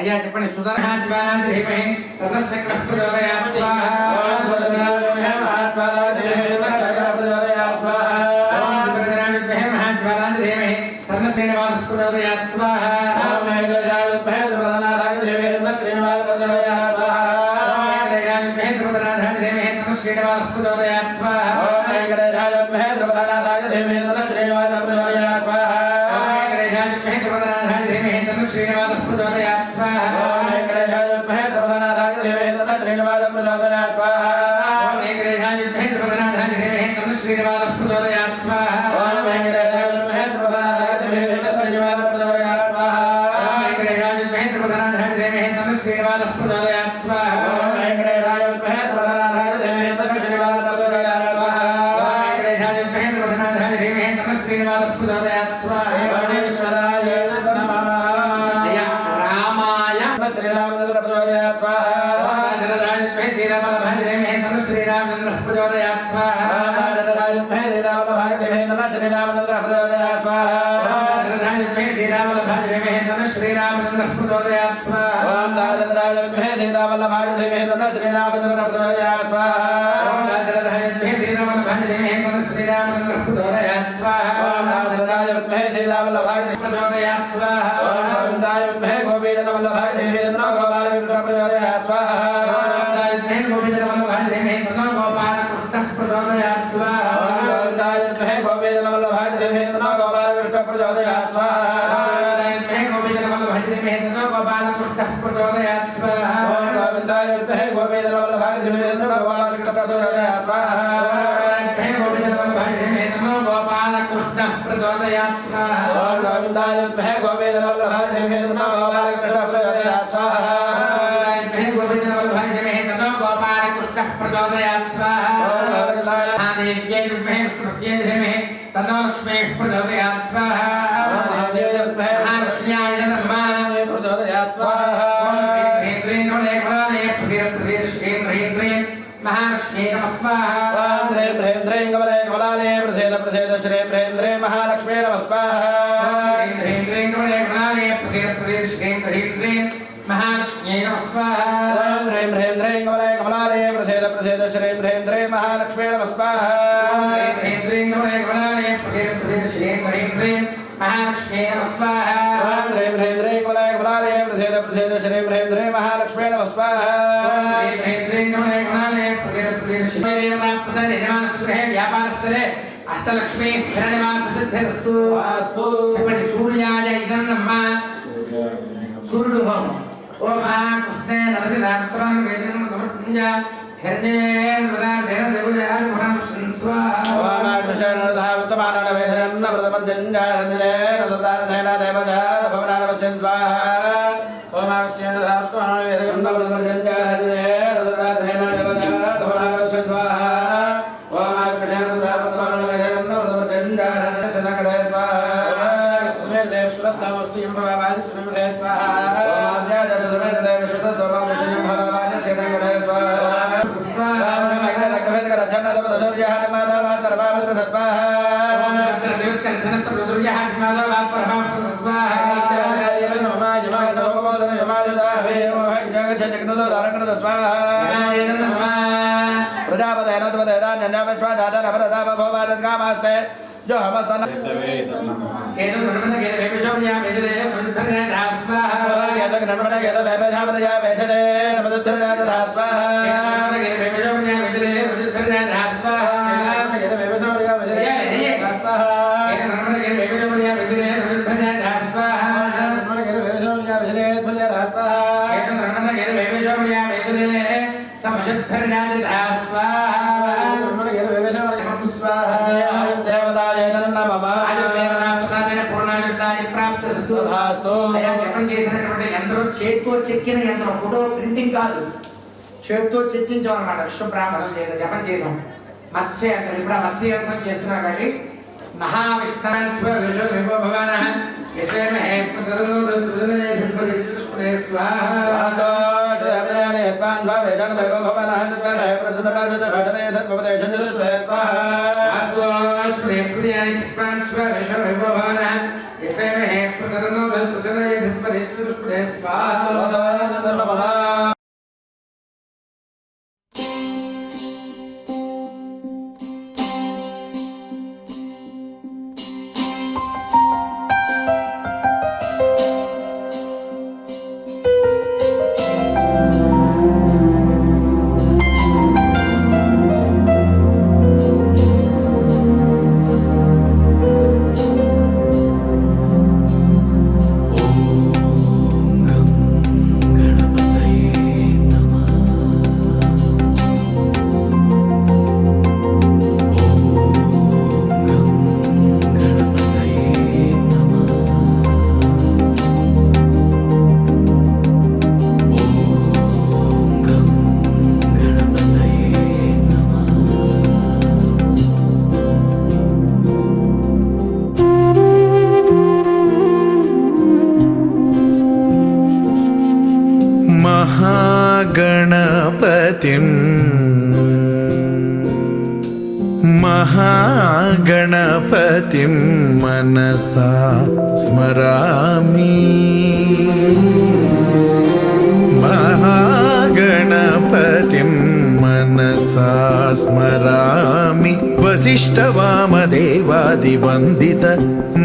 అయ్యా చెప్పండి Maharashtra प्रसेद प्रसेद श्री महेंद्रे महालक्ष्मी नमः स्वाहा अष्टलक्ष्मी स्थिरनिवास सिद्धिरस्तु अस्तु सूर्याय इदं नमः सूर्युడు ఓం కృష్ణే నరదినాత్రాన్ వేదం సమర్పించ హరిణే వరాధేన దేవయాన్ మహాం స్వాహా ఓం కృష్ణేనధావతమానన వేదన్న ప్రథమర్జంజారనే రసదారనేన దేవజా భవనానవస్యం స్వాహా ఓం కృష్ణేనధావతమానన వేదన్న ప్రథమర్జంజారనే రసదారనేన దేవజా భవనానవస్యం స్వాహా ఓం కృష్ణేనధావతమానన వేదన్న ప్రథమర్జంజారనే సనకరే స్వాహా స్మేలేశ్వర సమర్తిం భవాది స్మేలే స్వాహా ఓం ఆద్యాయ స్మేల దేవశత సోమాదేశం భవాది సనకరే స్వాహా जो हमसन केतन नमन के वेशो या वेजले मंत्र दास्वा केतन नमन के वेशो या वेजले मंत्र दास्वा केतन के वेशो या वेजले मंत्र दास्वा केतन वेशो या वेजले दास्वा केतन नमन के वेशो या वेजले मंत्र दास्वा नमन के वेशो या वेजले मंत्र दास्वा केतन नमन के वेशो या वेजले समशक्तर दास्वा नमन के वेशो या स्वाहा देवताय नमः आयुर्वेदनाथाय पूर्णायुक्ताय प्राप्तस्तु भासो అయ్యా జపం చేసినటువంటి యంత్రం చేత్తో చెక్కిన యంత్రం ఫోటో ప్రింటింగ్ కాదు చేత్తో చెక్కించాం అన్నమాట విశ్వబ్రాహ్మణం జపం చేసాం మత్స్య యంత్రం ఇప్పుడు ఆ మత్స్య యంత్రం చేస్తున్నా కాబట్టి మహావిష్ణున్ స్వ విశ్వ విభవ భగవాన యతేమహే పుత్రో స్వాహా స్వాన్ భావేశం విభవ భగవాన హనుమాన ప్రసన్నపాద భటనే ధర్మపదే చంద్ర స్వాహా प्रियाय स्पान स्व विश्व विभवाना यतेमहे पुनरनो सुचनय धर्मरिष्टुष्पदे स्वाहा नमः महागणपतिं मनसा स्मरामि महागणपतिं मनसा स्मरामि वसिष्ठवामदेवादिवन्दित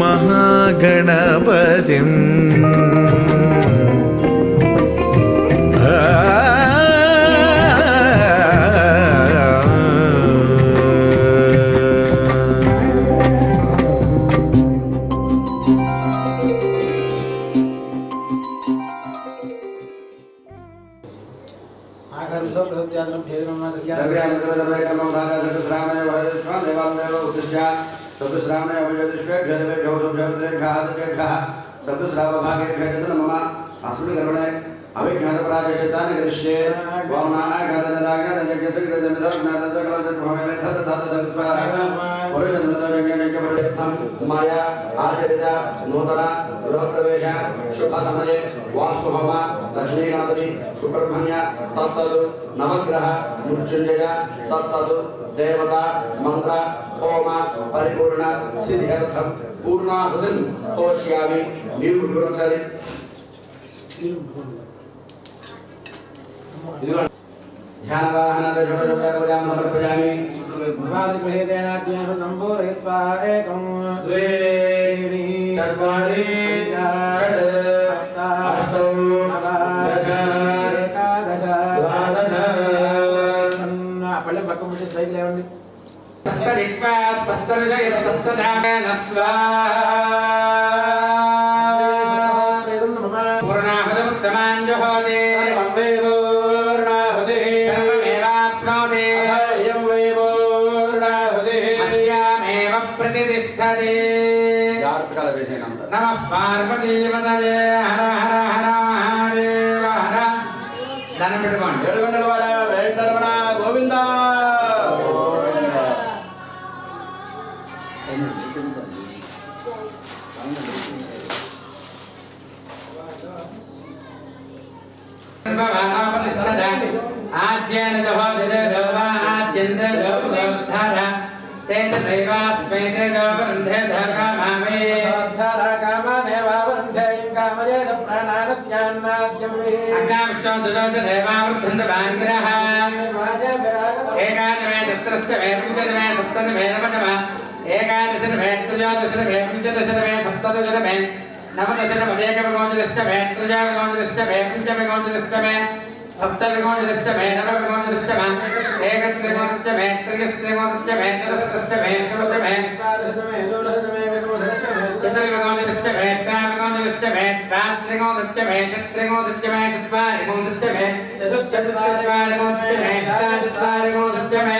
महागणपतिम् माया आचरिता नूतन गृह प्रवेश शुभ समय वास्तुहोम लक्ष्मी गणपति सुब्रह्मण्य तत्तदु नवग्रह मृत्युंजय तत्तदु देवता मंत्र होम परिपूर्ण सिद्ध्यर्थम पूर्णाहुतिं तोष्यामि निर्गुणचरि ध्यानवाहन पूजा समर्पयामि द्वे चत्वारि षट् अष्टौ పైకి లేవండి. సప్తరిత్వా సప్తరుజయ సప్తధామేన స్వాహా పూర్ణాహుతముత్తమాంజుహోదే సర్వమేవాప్నోదే అస్యామేవ ప్రతిష్టతే. జాగ్రత్తగా వేసేయండి అంతా. నమః పార్వతీపతయే హర హర హర మహాదేవ హర. దండం పెట్టుకోండి. ఏడుగొండల వాడ వెంకటరమణ గోవింద. ఆద్యేన దోహదదే దోవా ఆద్యంత దోపదోద్ధార తేన దైవాస్మై దేవవందే ధర్మమామే అజ్ఞావిష్టో దురోధ దేవావృద్ధంద భాంగ్రహ ఏకాదమే దస్రస్య వేపంచదమే సప్తదమే నవనవ ఏకాదశనమే త్రయోదశనమే పంచదశనమే సప్తదశనమే నవదశనమేకవిగోచరస్తమే త్రయోవిగోచరస్తమే పంచవిగోచరస్తమే సప్తవిగోచరస్తమే నవవిగోచరస్తమే ఏకత్రిగోచరస్తమే త్రియస్త్రిగోచరస్తమే చతుస్సస్తమే చతుర్దశమే చతుర్విగోచరస్తమే త్రావిగోచరస్తమే త్రాత్రిగోచరస్తమే షట్రిగోచరస్తమే చత్వారిగోచరస్తమే చతుశ్చత్వారిగోచరస్తమే అష్టాచత్వారిగోచరస్తమే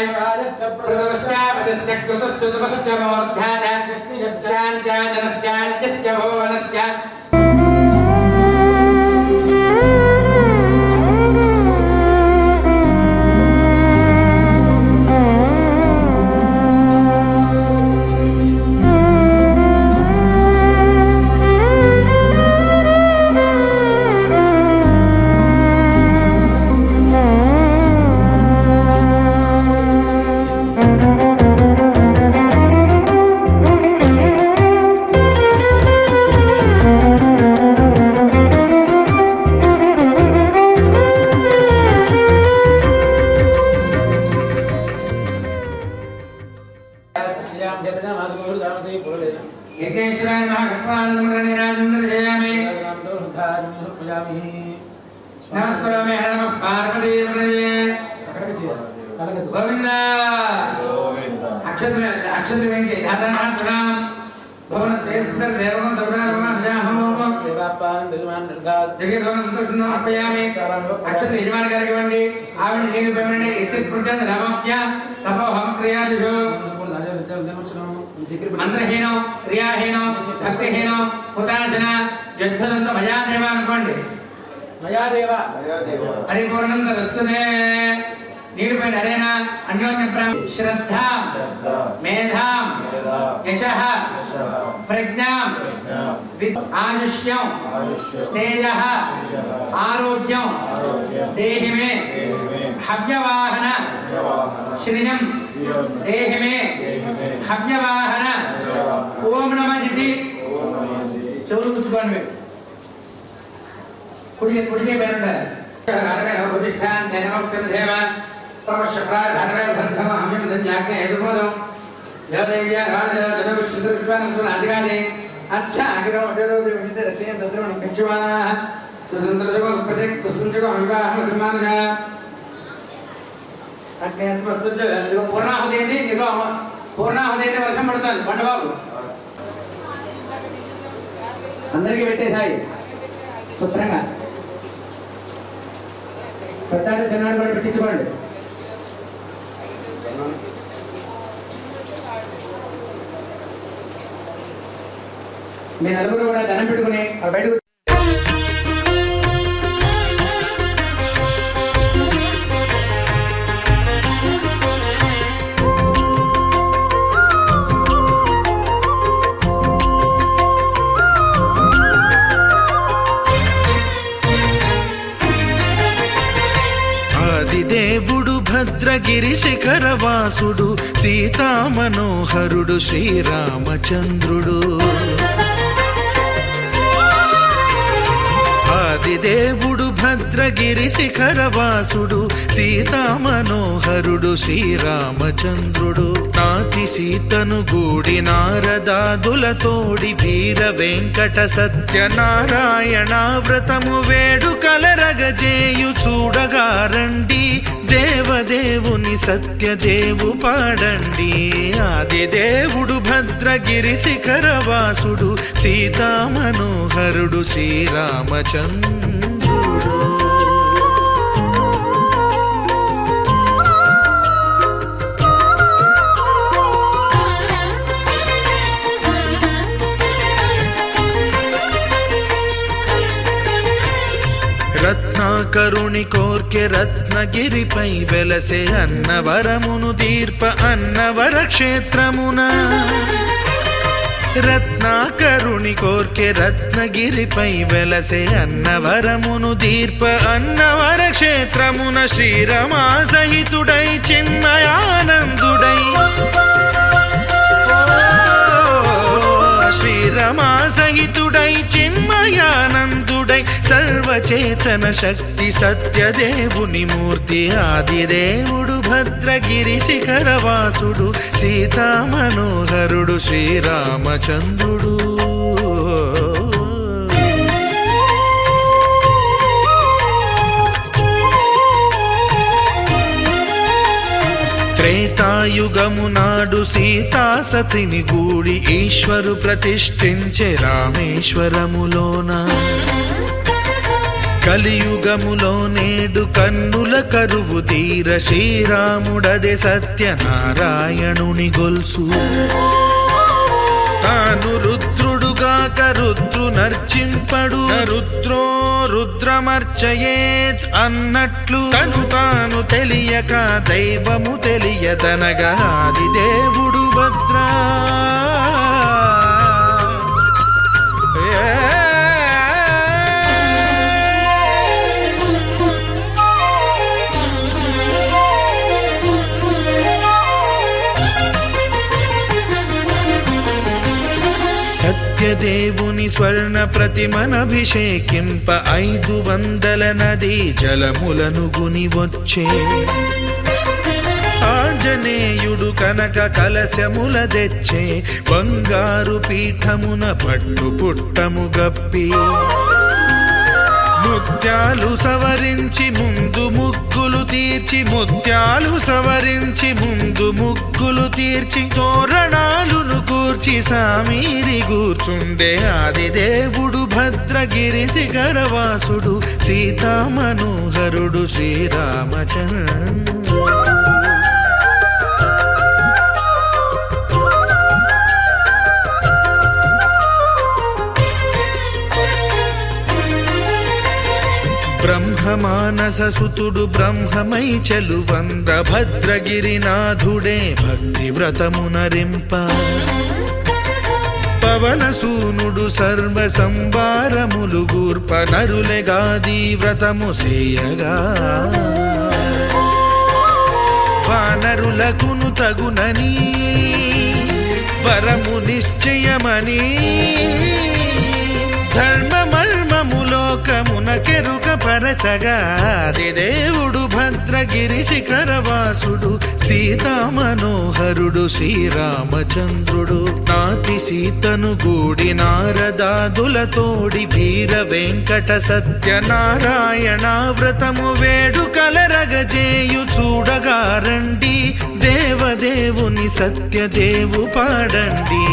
ప్రథమశ్చాపదశ్చ కృతశ్చతుపశ్చ మోర్ధాన యశ్చాంత్యాజనశ్చాంత్యశ్చ భువనశ్చ ఏకేశ్వరాయ మహాగణాధిపతిరాజేయామి నమస్కారమే హర నమః పార్వతీపతయే గోవింద అక్షత్ర వెంకటే ధాతానాథం భవన శ్రేష్ఠ దేవం సర్వనామం జగద్వనపయామి అక్షత్ర యజమాని గారికి ఇవ్వండి ఆవిడ నీళ్ళు పెండి ఇస్తే పుట్టిన నమస్య తపోహం క్రియాదిషు మంత్రహీనం క్రియాహీనం భక్తిహీనం హుతాశన యుద్ధదంత మయాదేవ అనుకోండి. మయాదేవ పరిపూర్ణంత వస్తునే నీరుపై నరేనా అన్యోన్య శ్రద్ధ మేధాం యశః ప్రజ్ఞాం ఆయుష్యం తేజః ఆరోగ్యం దేహి మే హవ్యవాహన శ్రియం దేహి మే హవ్యవాహన ఓం నమః ఇది చెవులు పుచ్చుకోండి. మీరు కుడికే పేరుంటారు. పూర్ణాహుతి వర్షం పడుతుంది. పండబాబు అందరికీ పెట్టేసాయి శుభ్రంగా. పెద్ద చిన్నాడు కూడా పెట్టించుకోండి. మీ నలుగురు కూడా ధనం పెట్టుకుని బయటకు ఆదిదేవుడు భద్రగిరి శిఖరవాసుడు సీతామనోహరుడు శ్రీరామచంద్రుడు. ఆదిదేవుడు భద్రగిరి శిఖరవాసుడు సీతామనోహరుడు శ్రీరామచంద్రుడు. నాతి సీతను గూడి నారదాదులతోడి వీర వెంకట సత్యనారాయణ వ్రతము వేడుకలరగ కలరగజేయు చూడగా రండి దేవదేవుని సత్యదేవు పాడండి ఆది దేవుడు భద్రగిరి శిఖరవాసుడు సీతామనోహరుడు శ్రీరామచంద్రుడు రత్నాకరుని కోర్కె రత్నగిరిపై వెలసే అన్నవరమును దీర్ప అన్నవర క్షేత్రమున రత్నాకరుని కోర్కె రత్నగిరిపై వెలసే అన్నవరమును దీర్ప అన్నవర క్షేత్రమున శ్రీరమా సహితుడై చిన్మయానందుడై శ్రీరమా సహితుడై చిన్మయానందుడై సర్వచేతన శక్తి సత్యదేవుని మూర్తి ఆదిదేవుడు భద్రగిరి శిఖరవాసుడు సీతామనోహరుడు శ్రీరామచంద్రుడు త్రేతాయుగము నాడు సీతాసతిని గూడి ఈశ్వరు ప్రతిష్ఠించే రామేశ్వరములోన కలియుగములో నేడు కన్నుల కరువు తీర శ్రీరాముడదే సత్యనారాయణుని గొల్సు తాను రుద్రుడుగాక రుద్రు నర్చింపడు రుద్రో రుద్రమర్చయేత్ అన్నట్లు తను తాను తెలియక దైవము తెలియదనగా ఆది దేవుడు భద్రా సత్యదేవుని స్వర్ణ ప్రతిమనభిషేకింప 500 నదీ జలములను గుని వచ్చే ఆంజనేయుడు కనక కలశముల తెచ్చే బంగారు పీఠమున పట్టు పుట్టము గప్పి ముత్యాలు సవరించి ముందు ముగ్గులు తీర్చి ముత్యాలు సవరించి ముందు ముగ్గులు తీర్చి తోరణాలును కూర్చి సామీరి కూర్చుండే ఆదిదేవుడు భద్రగిరి శిఖరవాసుడు సీతామనోహరుడు శ్రీరామచంద్రుడు బ్రహ్మమానససుతుడు బ్రహ్మమై చెలువంద్ర భద్రగిరినాథుడే భక్తి వ్రతమునరింప పవనసూనుడు సర్వ సంవారములు గూర్ప నరులెగాది వ్రతము సేయగా వానరులకును తగునని వరము నిశ్చయమని ధర్మమర్మములోకమునకెరుక పరచగా దేవుడు భద్రగిరి శిఖరవాసుడు సీతామనోహరుడు శ్రీరామచంద్రుడు నాతి సీతను గూడి నారదాదులతోడి వీర వెంకట సత్యనారాయణ వ్రతము వేడుకలరగజేయు చూడగా రండి దేవదేవుని సత్యదేవు పాడండి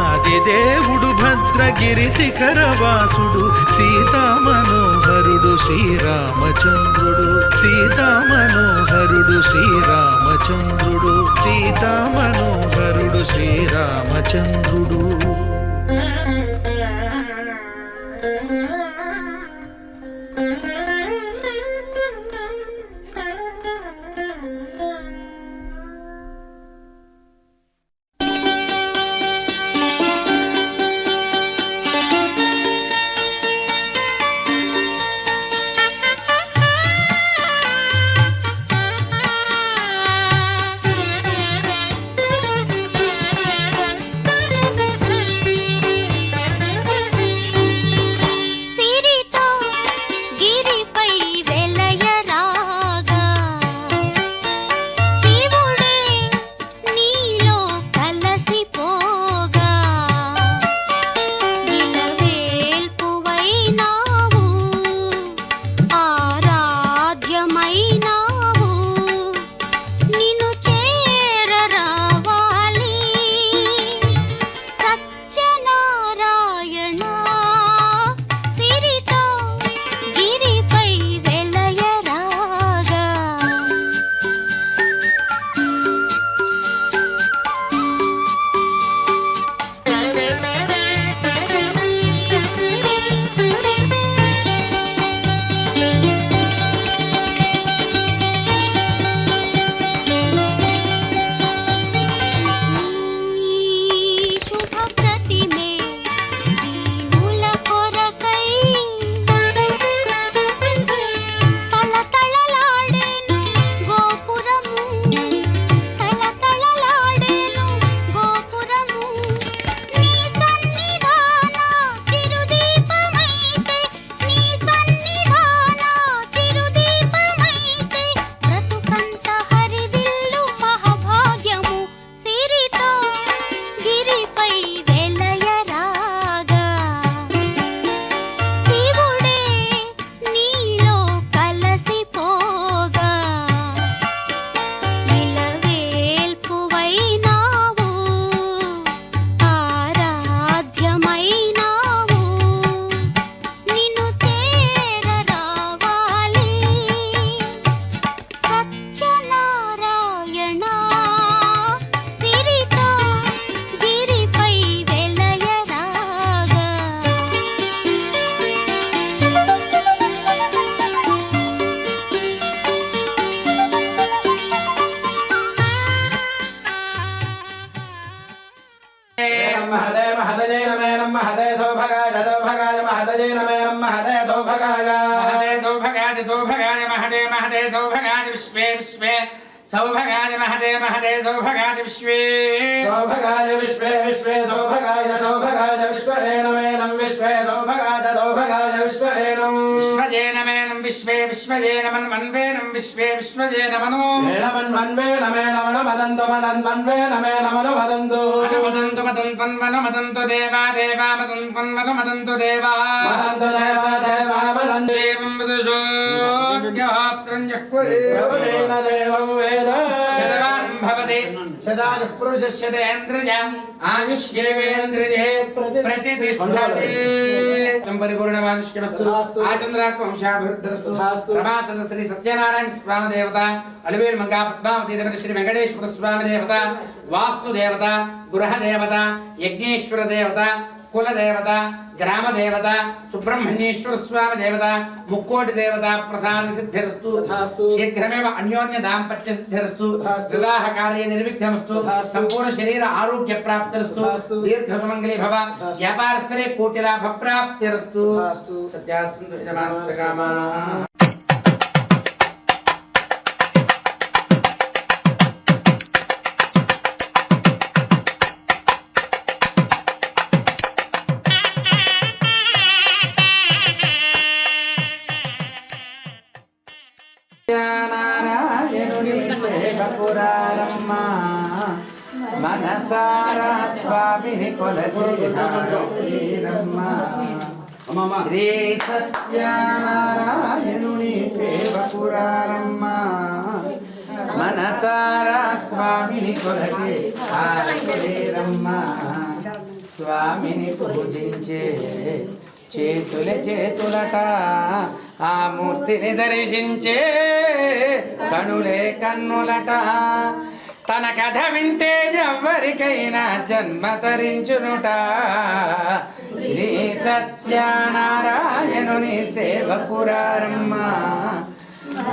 ఆదిదేవుడు భద్రగిరి శిఖరవాసుడు సీతామనోహరుడు శ్రీరామచంద్రుడు సీతామనోహరుడు శ్రీరామచంద్రుడు సీతామనోహరుడు శ్రీరామచంద్రుడు సీ సౌభగాయ महते सौभगाय सौभगाय महते महते सौभगाय विश्वे विश्वे सौभगाय महते महते सौभगाय विश्वे सौभगाय विश्वे विश्वे सौभगाय सौभगाय विश्वरेणमेनं विश्वे सौभगाय सौभगाय विश्वरेणं विश्वजेनमेनं विश्वे विश्वजेनमन मन्वेनं विश्वे विश्वजेनमनो वेणमन्वेणमेनमन मदन्तु मदन्वन्वेणमेनमन मदन्तु मदन्तु मदन्वन्वनो मदन्तु देवा देवा मदन्वन्वनो मदन्तु देवा मदन्तु देवा देवा मदन्तु देवं वदशो ज्ञात्रञ्जक्वरे प्रभुरेण देवं वेद शतवान् भवति सदायुः पुरुषस्यतेन्द्रिय आयुष्येवेन्द्रिये प्रतिष्ठते परिपूर्णमानुष्यमस्तु आचन्द्रात्मंशाभिवृद्धिरस्तु प्रमाचन्द्र श्री सत्यनारायण स्वामी देवता अलवेल मंगा पद्मावती देवता श्री वेंकटेश्वर स्वामी देवता वास्तु देवता गृह देवता यज्ञेश्वर देवता कुल देवता ग्राम देवता सुब्रह्मण्येश्वर स्वामी देवता मुक्कोटि देवता प्रसाद सिद्धिरस्तु शीघ्रमेव अन्योन्य दाम्पत्य सिद्धिरस्तु विवाह कार्ये निर्विघ्नमस्तु संपूर्ण शरीर आरोग्य प्राप्तिरस्तु दीर्घ सुमंगली भव व्यापार स्तरे कोटि लाभ प्राप्तिरस्तु सत्यासन्तु यजमानस्कामाः పురారమ్మ మనసారా స్వామిని కొలచేరమ్మ శ్రీ సత్యనారాయణుని సేవకురారమ్మ మనసారా స్వామిని కొలచే ఆరమ్మ స్వామిని పూజించే చేతులట ఆ మూర్తిని దర్శించే కనులే కన్నులట తన కథ వింటే ఎవరికైనా జన్మ తరించునుట శ్రీ సత్యనారాయణుని సేవకురారమ్మ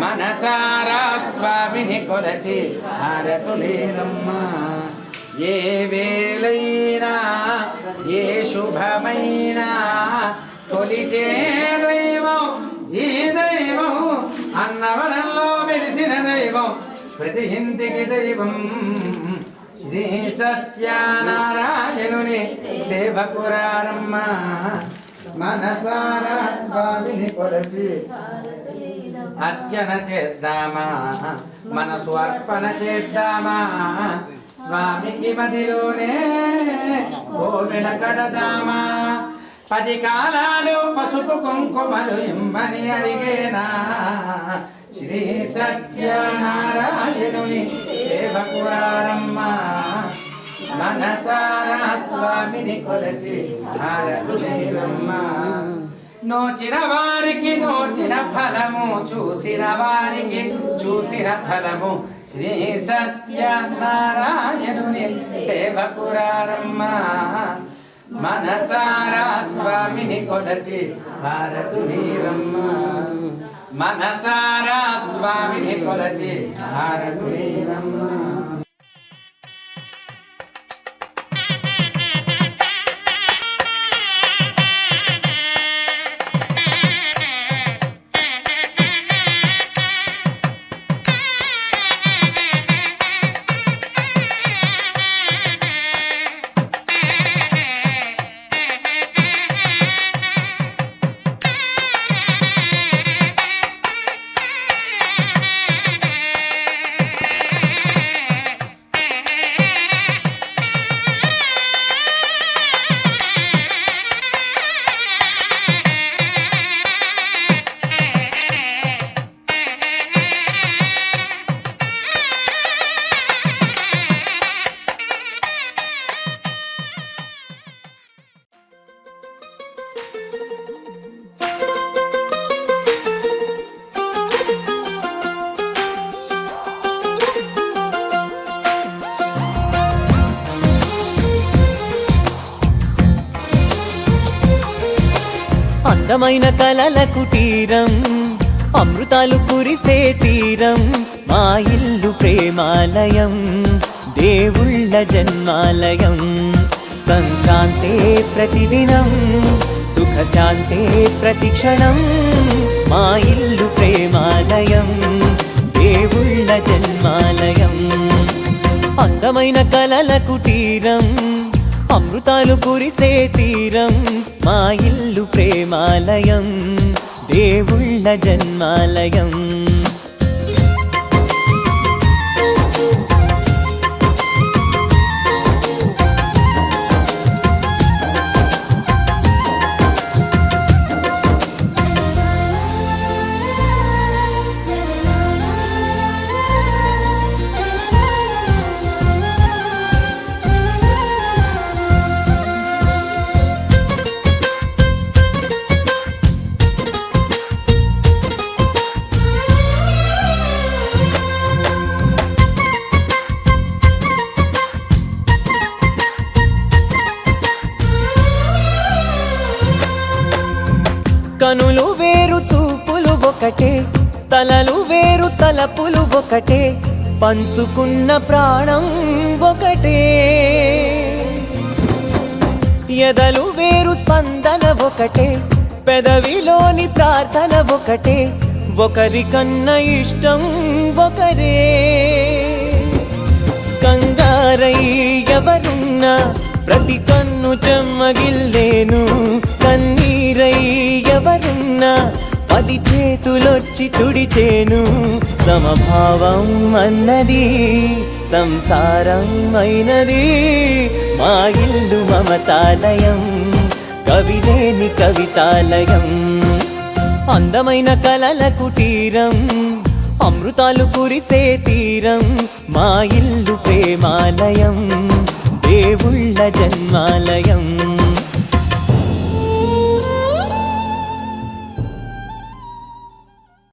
మనసారా స్వామిని కొలచి హారతులేరమ్మ ఏ వేళైనా ఏ శుభమైనా కొలిచే దైవం ఈ దైవం అన్నవరంలో వెలిసిన దైవం ప్రతి ఇంటికి దైవం శ్రీ సత్యనారాయణుని సేవకురారమ్మ మనసారా స్వామిని కొలచి అర్చన చేద్దామా మనసు అర్పణ చేద్దామా స్వామికి మదిలోనే గోవిల కడదామా 10 కాలాలు పసుపు కుంకుమలు ఇమ్మని అడిగేనా శ్రీ సత్యనారాయణుని సేవకురారమ్మ మనసారా స్వామిని కొలచి హారతులేరమ్మ నోచిన వారికి నోచిన ఫలము చూసిన వారికి చూసిన ఫలము శ్రీ సత్యనారాయణుని సేవకురారమ్మ మనసారా స్వామిని కొలచి హారతులేరమ్మ మనసారా స్వామిని కొలచి హారతులేరమ్మ అందమైన కలల కుటీరం అమృతాలు కురిసే తీరం మా ఇల్లు ప్రేమాలయం దేవుళ్ళ జన్మాలయం సంక్రాంతే ప్రతిదినం సుఖశాంతే ప్రతిక్షణం మా ఇల్లు ప్రేమాలయం దేవుళ్ళ జన్మాలయం అందమైన కలల కుటీరం అమృతాలు కురిసే తీరం మా ఇల్లు ప్రేమాలయం దేవుళ్ళ జన్మాలయం కనులు వేరు చూపులు ఒకటే తలలు వేరు తలపులు ఒకటే పంచుకున్న ప్రాణం ఒకటే ఎదలు వేరు స్పందన ఒకటే పెదవిలోని ప్రార్థన ఒకటే ఒకరికన్నా ఇష్టం ఒకరే కంగారై ఎవరున్నా ప్రతి కన్ను చెమ్మగిల్లేను కన్నీరై ఎవరున్నా 10 చేతులొచ్చి తుడిచేను సమభావం అన్నది సంసారం అయినది మా ఇల్లు మమతాలయం కవిలేని కవితాలయం అందమైన కలల కుటీరం అమృతాలు కురిసే తీరం మా ఇల్లు ప్రేమాలయం దేవుళ్ళ జన్మాలయం